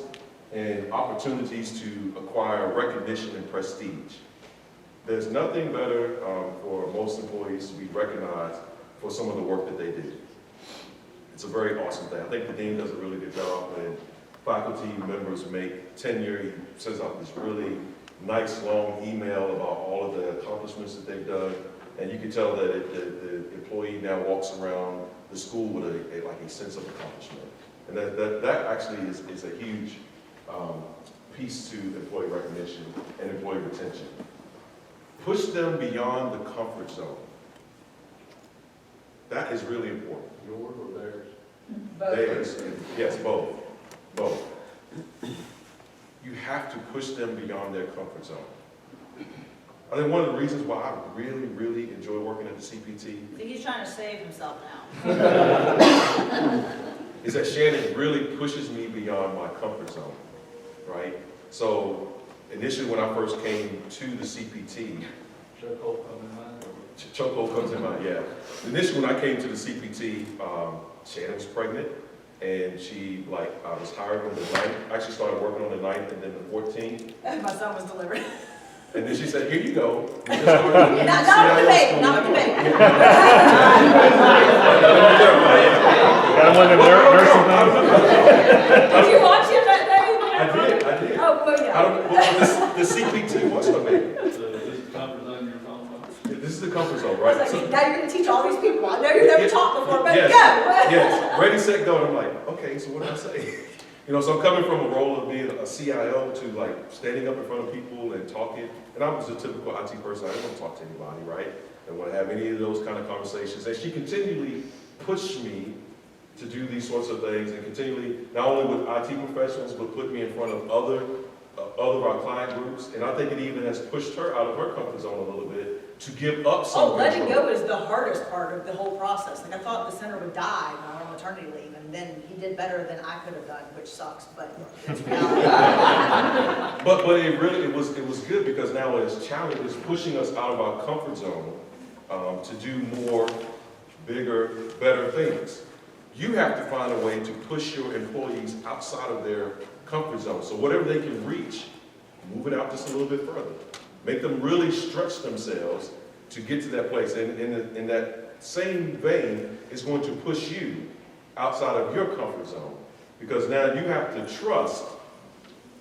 and opportunities to acquire recognition and prestige. There's nothing better for most employees to be recognized for some of the work that they do. It's a very awesome thing. I think the dean does a really good job when faculty members make tenure. He sends out this really nice long email about all of the accomplishments that they've done. And you can tell that the employee now walks around the school with a sense of accomplishment. And that actually is a huge piece to employee recognition and employee retention. Push them beyond the comfort zone. That is really important. Yours or theirs? Theirs, yes, both. You have to push them beyond their comfort zone. I think one of the reasons why I really enjoy working at the CPT. So he's trying to save himself now. Is that Shannon really pushes me beyond my comfort zone, right? So initially when I first came to the CPT, chokehold comes in mind, yeah. Initially when I came to the CPT, Shannon was pregnant, and she, I was hired on the 9th, actually started working on the 9th and then the 14th. My son was delivered. And then she said, here you go. Not with the baby, not with the baby. Got one of them nursing things. Did you watch him that day? I did. Oh, well, yeah. The CPT was my baby. So this is comfort zone you're talking about? This is the comfort zone, I right? was like, now you're gonna teach all these people. I know you've never taught before, but Yes, go. yes, ready, set, go. And I'm like, okay, so what do I say? So I'm coming from a role of being a CIO to standing up in front of people and talking. And I was a typical IT person. I didn't want to talk to anybody, right? I didn't want to have any of those kind of conversations. And she continually pushed me to do these sorts of things, and continually, not only with IT professionals, but put me in front of other of our client groups. And I think it even has pushed her out of her comfort zone a little bit to give up some Letting control. go is the hardest part of the whole process. I thought the center would die when I went on maternity leave, and then he did better than I could have done, which sucks, but it's reality. But it was good because now it's pushing us out of our comfort zone to do more, bigger, better things. You have to find a way to push your employees outside of their comfort zone. So whatever they can reach, move it out just a little bit further. Make them really stretch themselves to get to that place. And in that same vein, it's going to push you outside of your comfort zone. Because now you have to trust,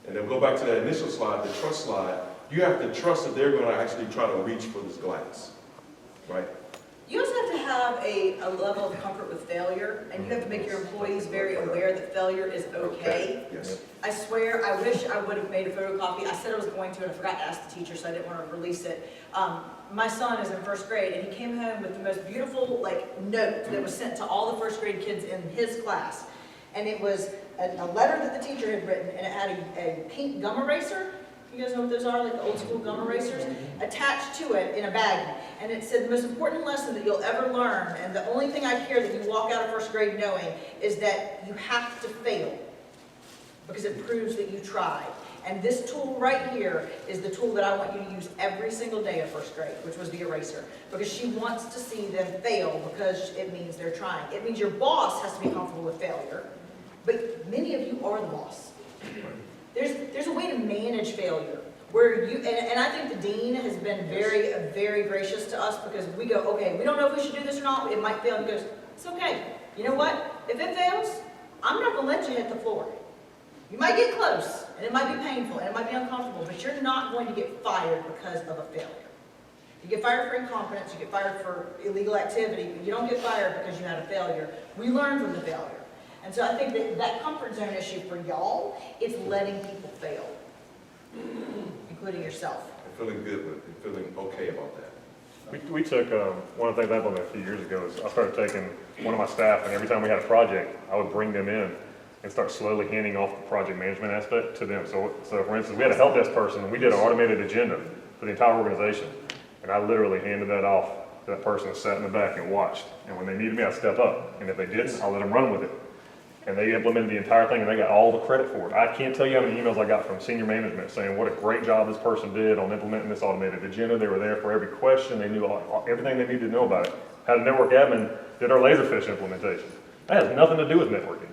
and then go back to that initial slide, the trust slide, you have to trust that they're going to actually try to reach for this glass, right? You also have to have a level of comfort with failure, and you have to make your employees very aware that failure is okay. Yes. I swear, I wish I would have made a photocopy. I said I was going to, and I forgot to ask the teacher, so I didn't want to release it. My son is in first grade, and he came home with the most beautiful note that was sent to all the first grade kids in his class. And it was a letter that the teacher had written, and it had a pink gum eraser. You guys know what those are, like the old school gum erasers? Attached to it in a bag. And it said, the most important lesson that you'll ever learn, and the only thing I care that you walk out of first grade knowing, is that you have to fail. Because it proves that you tried. And this tool right here is the tool that I want you to use every single day of first grade, which was the eraser. Because she wants to see them fail because it means they're trying. It means your boss has to be comfortable with failure. But many of you are the boss. There's a way to manage failure where you, and I think the dean has been very, very gracious to us because we go, okay, we don't know if we should do this or not, it might fail. And he goes, it's okay. You know what? If it fails, I'm not going to let you hit the floor. You might get close, and it might be painful, and it might be uncomfortable, but you're not going to get fired because of a failure. You get fired for incompetence, you get fired for illegal activity, but you don't get fired because you had a failure. We learn from the failure. And so I think that comfort zone issue for y'all is letting people fail, including yourself. And feeling good with it, feeling okay about that. We took, one of the things I implemented a few years ago is I started taking one of my staff, and every time we had a project, I would bring them in and start slowly handing off the project management aspect to them. So for instance, we had a help desk person, and we did an automated agenda for the entire organization. And I literally handed that off to that person that sat in the back and watched. And when they needed me, I'd step up. And if they didn't, I'll let them run with it. And they implemented the entire thing, and they got all the credit for it. I can't tell you how many emails I got from senior management saying what a great job this person did on implementing this automated agenda. They were there for every question. They knew everything they needed to know about it. Had a network admin, did our Laserfish implementation. That has nothing to do with networking.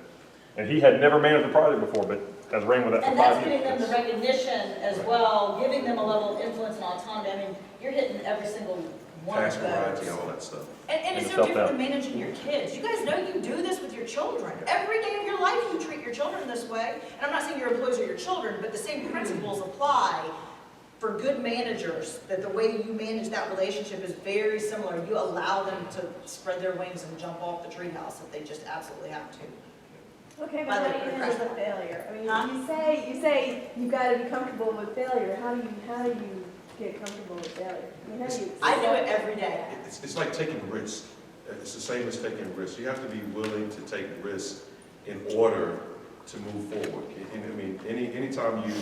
And he had never managed a project before, but has ran with that for 5 years. And that's giving them the recognition as well, giving them a level of influence and autonomy. I mean, you're hitting every single one of Task those. variety, all that stuff. And it's no different than managing your kids. You guys know you do this with your children. Every day of your life you treat your children this way. And I'm not saying your employees are your children, but the same principles apply for good managers, that the way you manage that relationship is very similar. You allow them to spread their wings and jump off the treehouse if they just absolutely have to. Okay, but how do you handle the failure? I mean, you say you've got to be comfortable with failure. How do you get comfortable with failure? I mean, how do you? I do it every day. It's like taking risks. It's the same as taking risks. You have to be willing to take risks in order to move forward. I mean, anytime you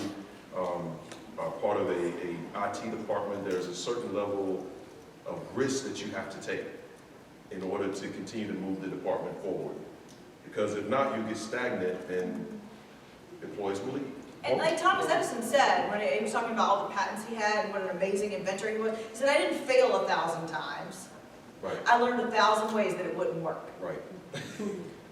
are part of a IT department, there's a certain level of risk that you have to take in order to continue to move the department forward. Because if not, you get stagnant and employees will leave. And like Thomas Edison said, when he was talking about all the patents he had and what an amazing inventor he was, he said, I didn't fail 1,000 times. Right. I learned 1,000 ways that it wouldn't work. Right. Right?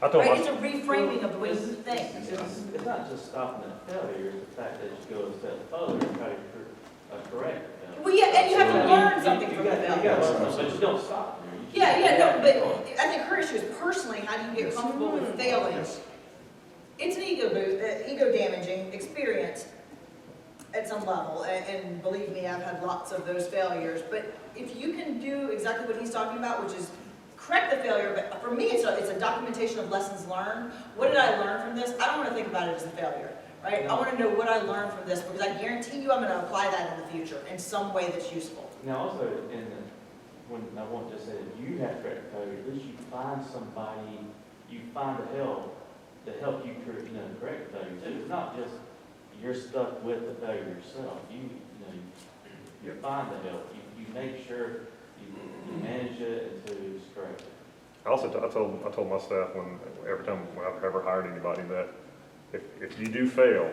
It's a reframing of the way you think. It's not just stopping at failure, it's the fact that you go a step further and try to correct it. Well, yeah, and you have to learn something from the failure. But you don't stop there. No, but I think her issue is personally, how do you get comfortable with failing? It's an ego damaging experience at some level, and believe me, I've had lots of those failures. But if you can do exactly what he's talking about, which is correct the failure, but for me, it's a documentation of lessons learned. What did I learn from this? I don't want to think about it as a failure, right? I want to know what I learned from this, because I guarantee you I'm going to apply that in the future in some way that's useful. Now also, when I want to say that you have correct failure, at least you find somebody, you find the help to help you correct the failure too. It's not just you're stuck with the failure yourself. You find the help. You make sure you manage it until it's corrected. I also I told my staff every time when I've ever hired anybody that if you do fail,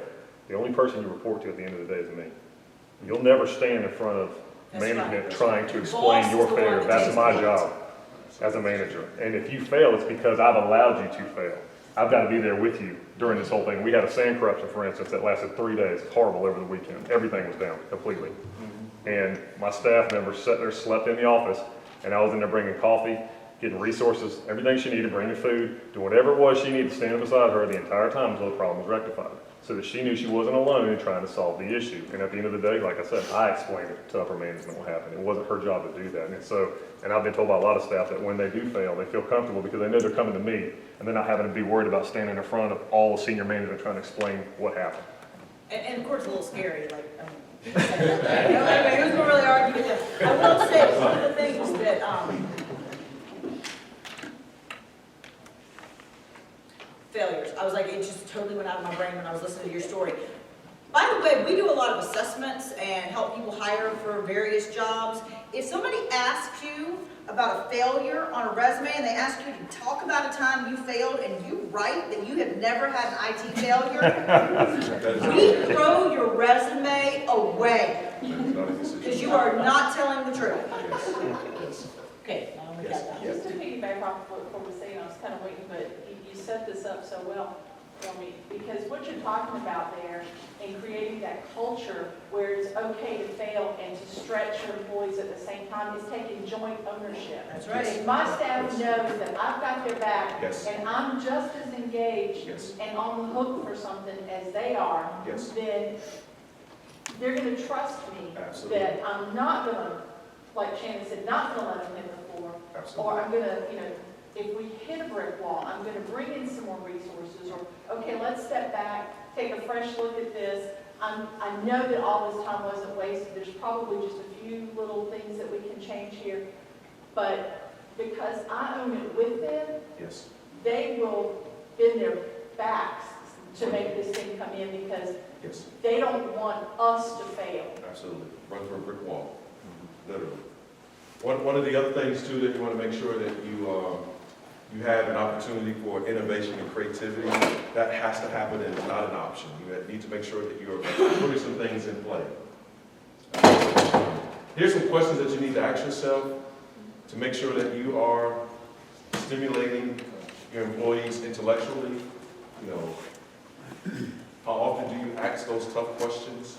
the only person you report to at the end of the day is me. You'll never stand in front of That's right. management trying to The explain boss your is the one failure. that That's takes my points. job as a manager. And if you fail, it's because I've allowed you to fail. I've got to be there with you during this whole thing. We had a sand corruption, for instance, that lasted 3 days. Horrible over the weekend. Everything was down completely. And my staff members sat there, slept in the office, and I was in there bringing coffee, getting resources, everything she needed, bringing food, doing whatever it was she needed, standing beside her the entire time until the problem was rectified. So that she knew she wasn't alone in trying to solve the issue. And at the end of the day, like I said, I explained it to upper management what happened. It wasn't her job to do that. And I've been told by a lot of staff that when they do fail, they feel comfortable because they know they're coming to me and they're not having to be worried about standing in front of all the senior management trying to explain what happened. And of course, a little scary, like, who's gonna really argue with them? I will say, one of the things that, failures, I was like, it just totally went out of my brain when I was listening to your story. By the way, we do a lot of assessments and help people hire for various jobs. If somebody asks you about a failure on a resume and they ask you to talk about a time you failed and you write that you have never had an IT failure, we throw your resume away because you are not telling the truth. Okay, now we got that. Just to piggyback off what we're saying, I was kind of waiting, but you set this up so well for me, because what you're talking about there and creating that culture where it's okay to fail and to stretch your employees at the same time is taking joint ownership. That's right. If my staff knows that I've got their back Yes. and I'm just as engaged Yes. and on the hook for something as they are, Yes. then they're going to trust me Absolutely. that I'm not going to, like Shannon said, not going to let them hit the floor. Absolutely. Or I'm going to, if we hit a brick wall, I'm going to bring in some more resources, or, okay, let's step back, take a fresh look at this. I know that all this time wasn't wasted. There's probably just a few little things that we can change here. But because I own it with them, Yes. they will bend their backs to make this thing come in because Yes. they don't want us to fail. Absolutely. Run through a brick wall, literally. One of the other things too that you want to make sure that you have an opportunity for innovation and creativity. That has to happen and it's not an option. You need to make sure that you're putting some things in play. Here's some questions that you need to ask yourself to make sure that you are stimulating your employees intellectually. How often do you ask those tough questions?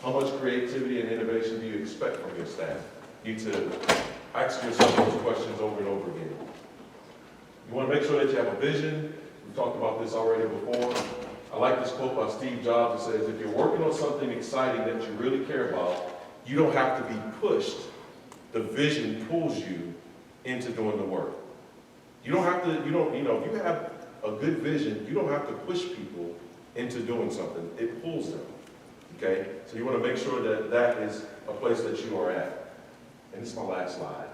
How much creativity and innovation do you expect from your staff? You need to ask yourself those questions over and over again. You want to make sure that you have a vision. We've talked about this already before. I like this quote by Steve Jobs that says, if you're working on something exciting that you really care about, you don't have to be pushed. The vision pulls you into doing the work. You don't have to, if you have a good vision, you don't have to push people into doing something. It pulls them. Okay? So you want to make sure that that is a place that you are at. And this is my last slide.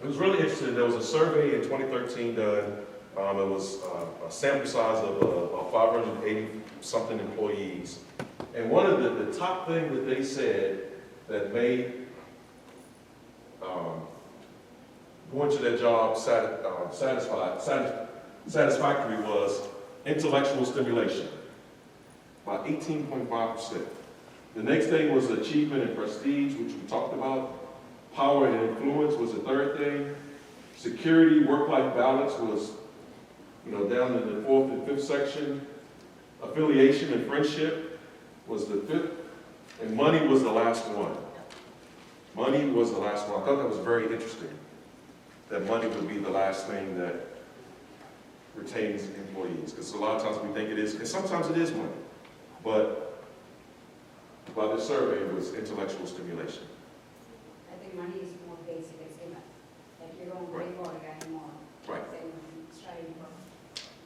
It was really interesting. There was a survey in 2013 done. It was a sample size of about 580-something employees. And one of the top things that they said that made going to their job satisfactory was intellectual stimulation, about 18.5%. The next thing was achievement and prestige, which we talked about. Power and influence was the third thing. Security, work-life balance was, down in the fourth and fifth section. Affiliation and friendship was the fifth. And money was the last one. Money was the last one. I thought that was very interesting, that money would be the last thing that retains employees. Because a lot of times we think it is, and sometimes it is money. But by this survey, it was intellectual stimulation. I think money is more basic, it's enough. Like you don't worry about it anymore. Right. Then striving for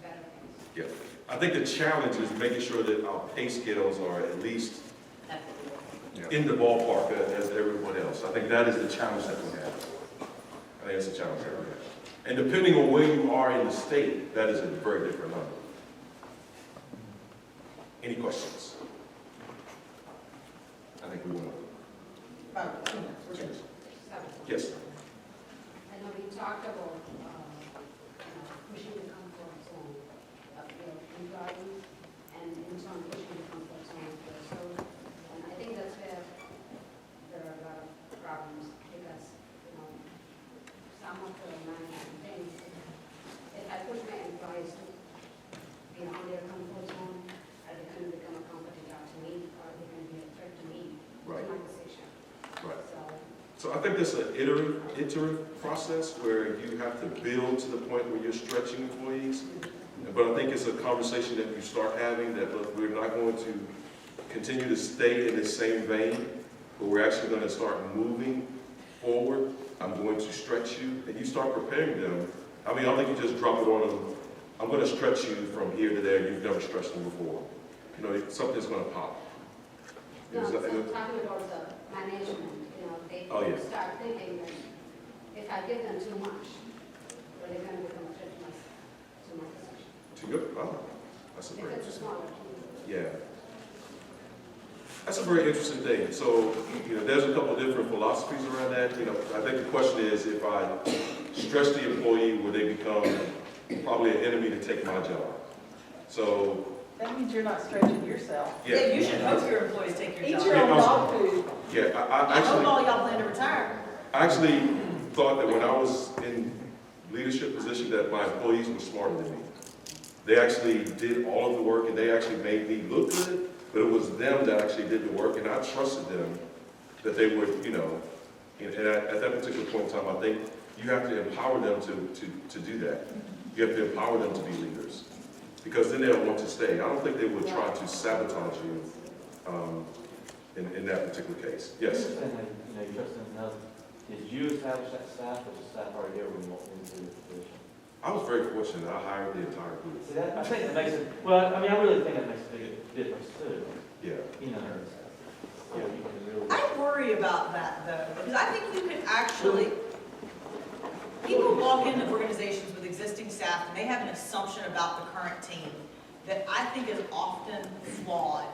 better things. Yeah. I think the challenge is making sure that our pay scales are at least in the ballpark as everyone else. I think that is the challenge that we have. I think that's the challenge that we have. And depending on where you are in the state, that is a very different number. Any questions? I think we will. About 2 minutes, we're good. Yes. I know we talked about, pushing the comfort zone of your employees and in turn pushing the comfort zone of your students. And I think that's where some of the management things, if I push my employees to be on their comfort zone, are they going to become a competitor to me, or are they going to be a threat to me, Right. to my position? Right. So, So I think that's an iterative process where you have to build to the point where you're stretching employees. But I think it's a conversation that you start having that, look, we're not going to continue to stay in the same vein, but we're actually going to start moving forward. I'm going to stretch you, and you start preparing them. I mean, I don't think you just drop it on them. I'm going to stretch you from here to there. You've never stretched them before. You know, something's going to pop. no, Is so that- I'm talking about the management, they Oh, yeah. start thinking that if I give them too much, are they going to become a threat to my position? To your, oh, that's a If very it's a interesting. smaller team. Yeah. That's a very interesting thing. So, there's a couple of different philosophies around that. I think the question is, if I stretch the employee, will they become probably an enemy to take my job? So, That means you're not stretching yourself. Yeah, you should hope your employees take your Eat job. your own dog food. yeah, I hope all y'all plan to retire. I actually thought that when I was in leadership position that my employees were smarter than me. They actually did all of the work and they actually made me look good, but it was them that actually did the work and I trusted them that they would, and at that particular point in time, I think you have to empower them to do that. You have to empower them to be leaders because then they'll want to stay. I don't think they would try to sabotage you in that particular case. Yes? You trust them enough. Did you establish that staff or was the staff already there when you walked into the position? I was very fortunate. I hired the entire group. See, I think that makes it, well, I mean, I really think that makes a big difference too. Yeah. You know, so you can really. I worry about that though, because I think you could actually, people walk into organizations with existing staff and they have an assumption about the current team that I think is often flawed.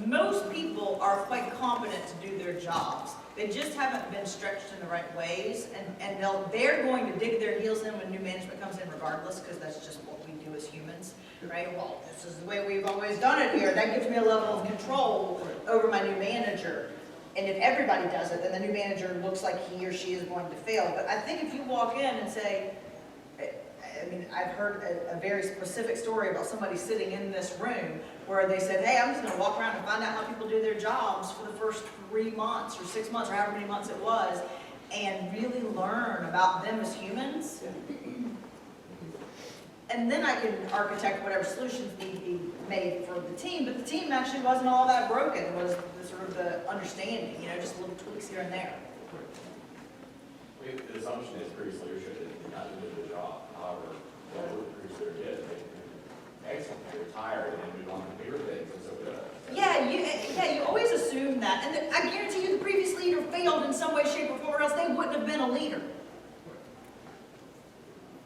Most people are quite competent to do their jobs. They just haven't been stretched in the right ways, and they're going to dig their heels in when new management comes in regardless, because that's just what we do as humans, right? Well, this is the way we've always done it here. That gives me a level of control over my new manager. And if everybody does it, then the new manager looks like he or she is going to fail. But I think if you walk in and say, I mean, I've heard a very specific story about somebody sitting in this room where they said, hey, I'm just going to walk around and find out how people do their jobs for the first 3 months or 6 months or however many months it was, and really learn about them as humans. And then I can architect whatever solutions need to be made for the team, but the team actually wasn't all that broken. It was the understanding, just little tweaks here and there. The assumption is previous leadership did not do the job. However, what the previous leader did, they excellent, they retired and moved on to bigger things, and so good. Yeah, you always assume that, and I guarantee you the previous leader failed in some way, shape, or form, or else they wouldn't have been a leader.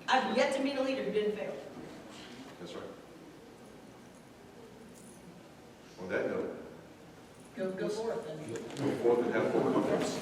I've yet to meet a leader who didn't fail. That's right. On that note, Go forth then. go forth and have full confidence.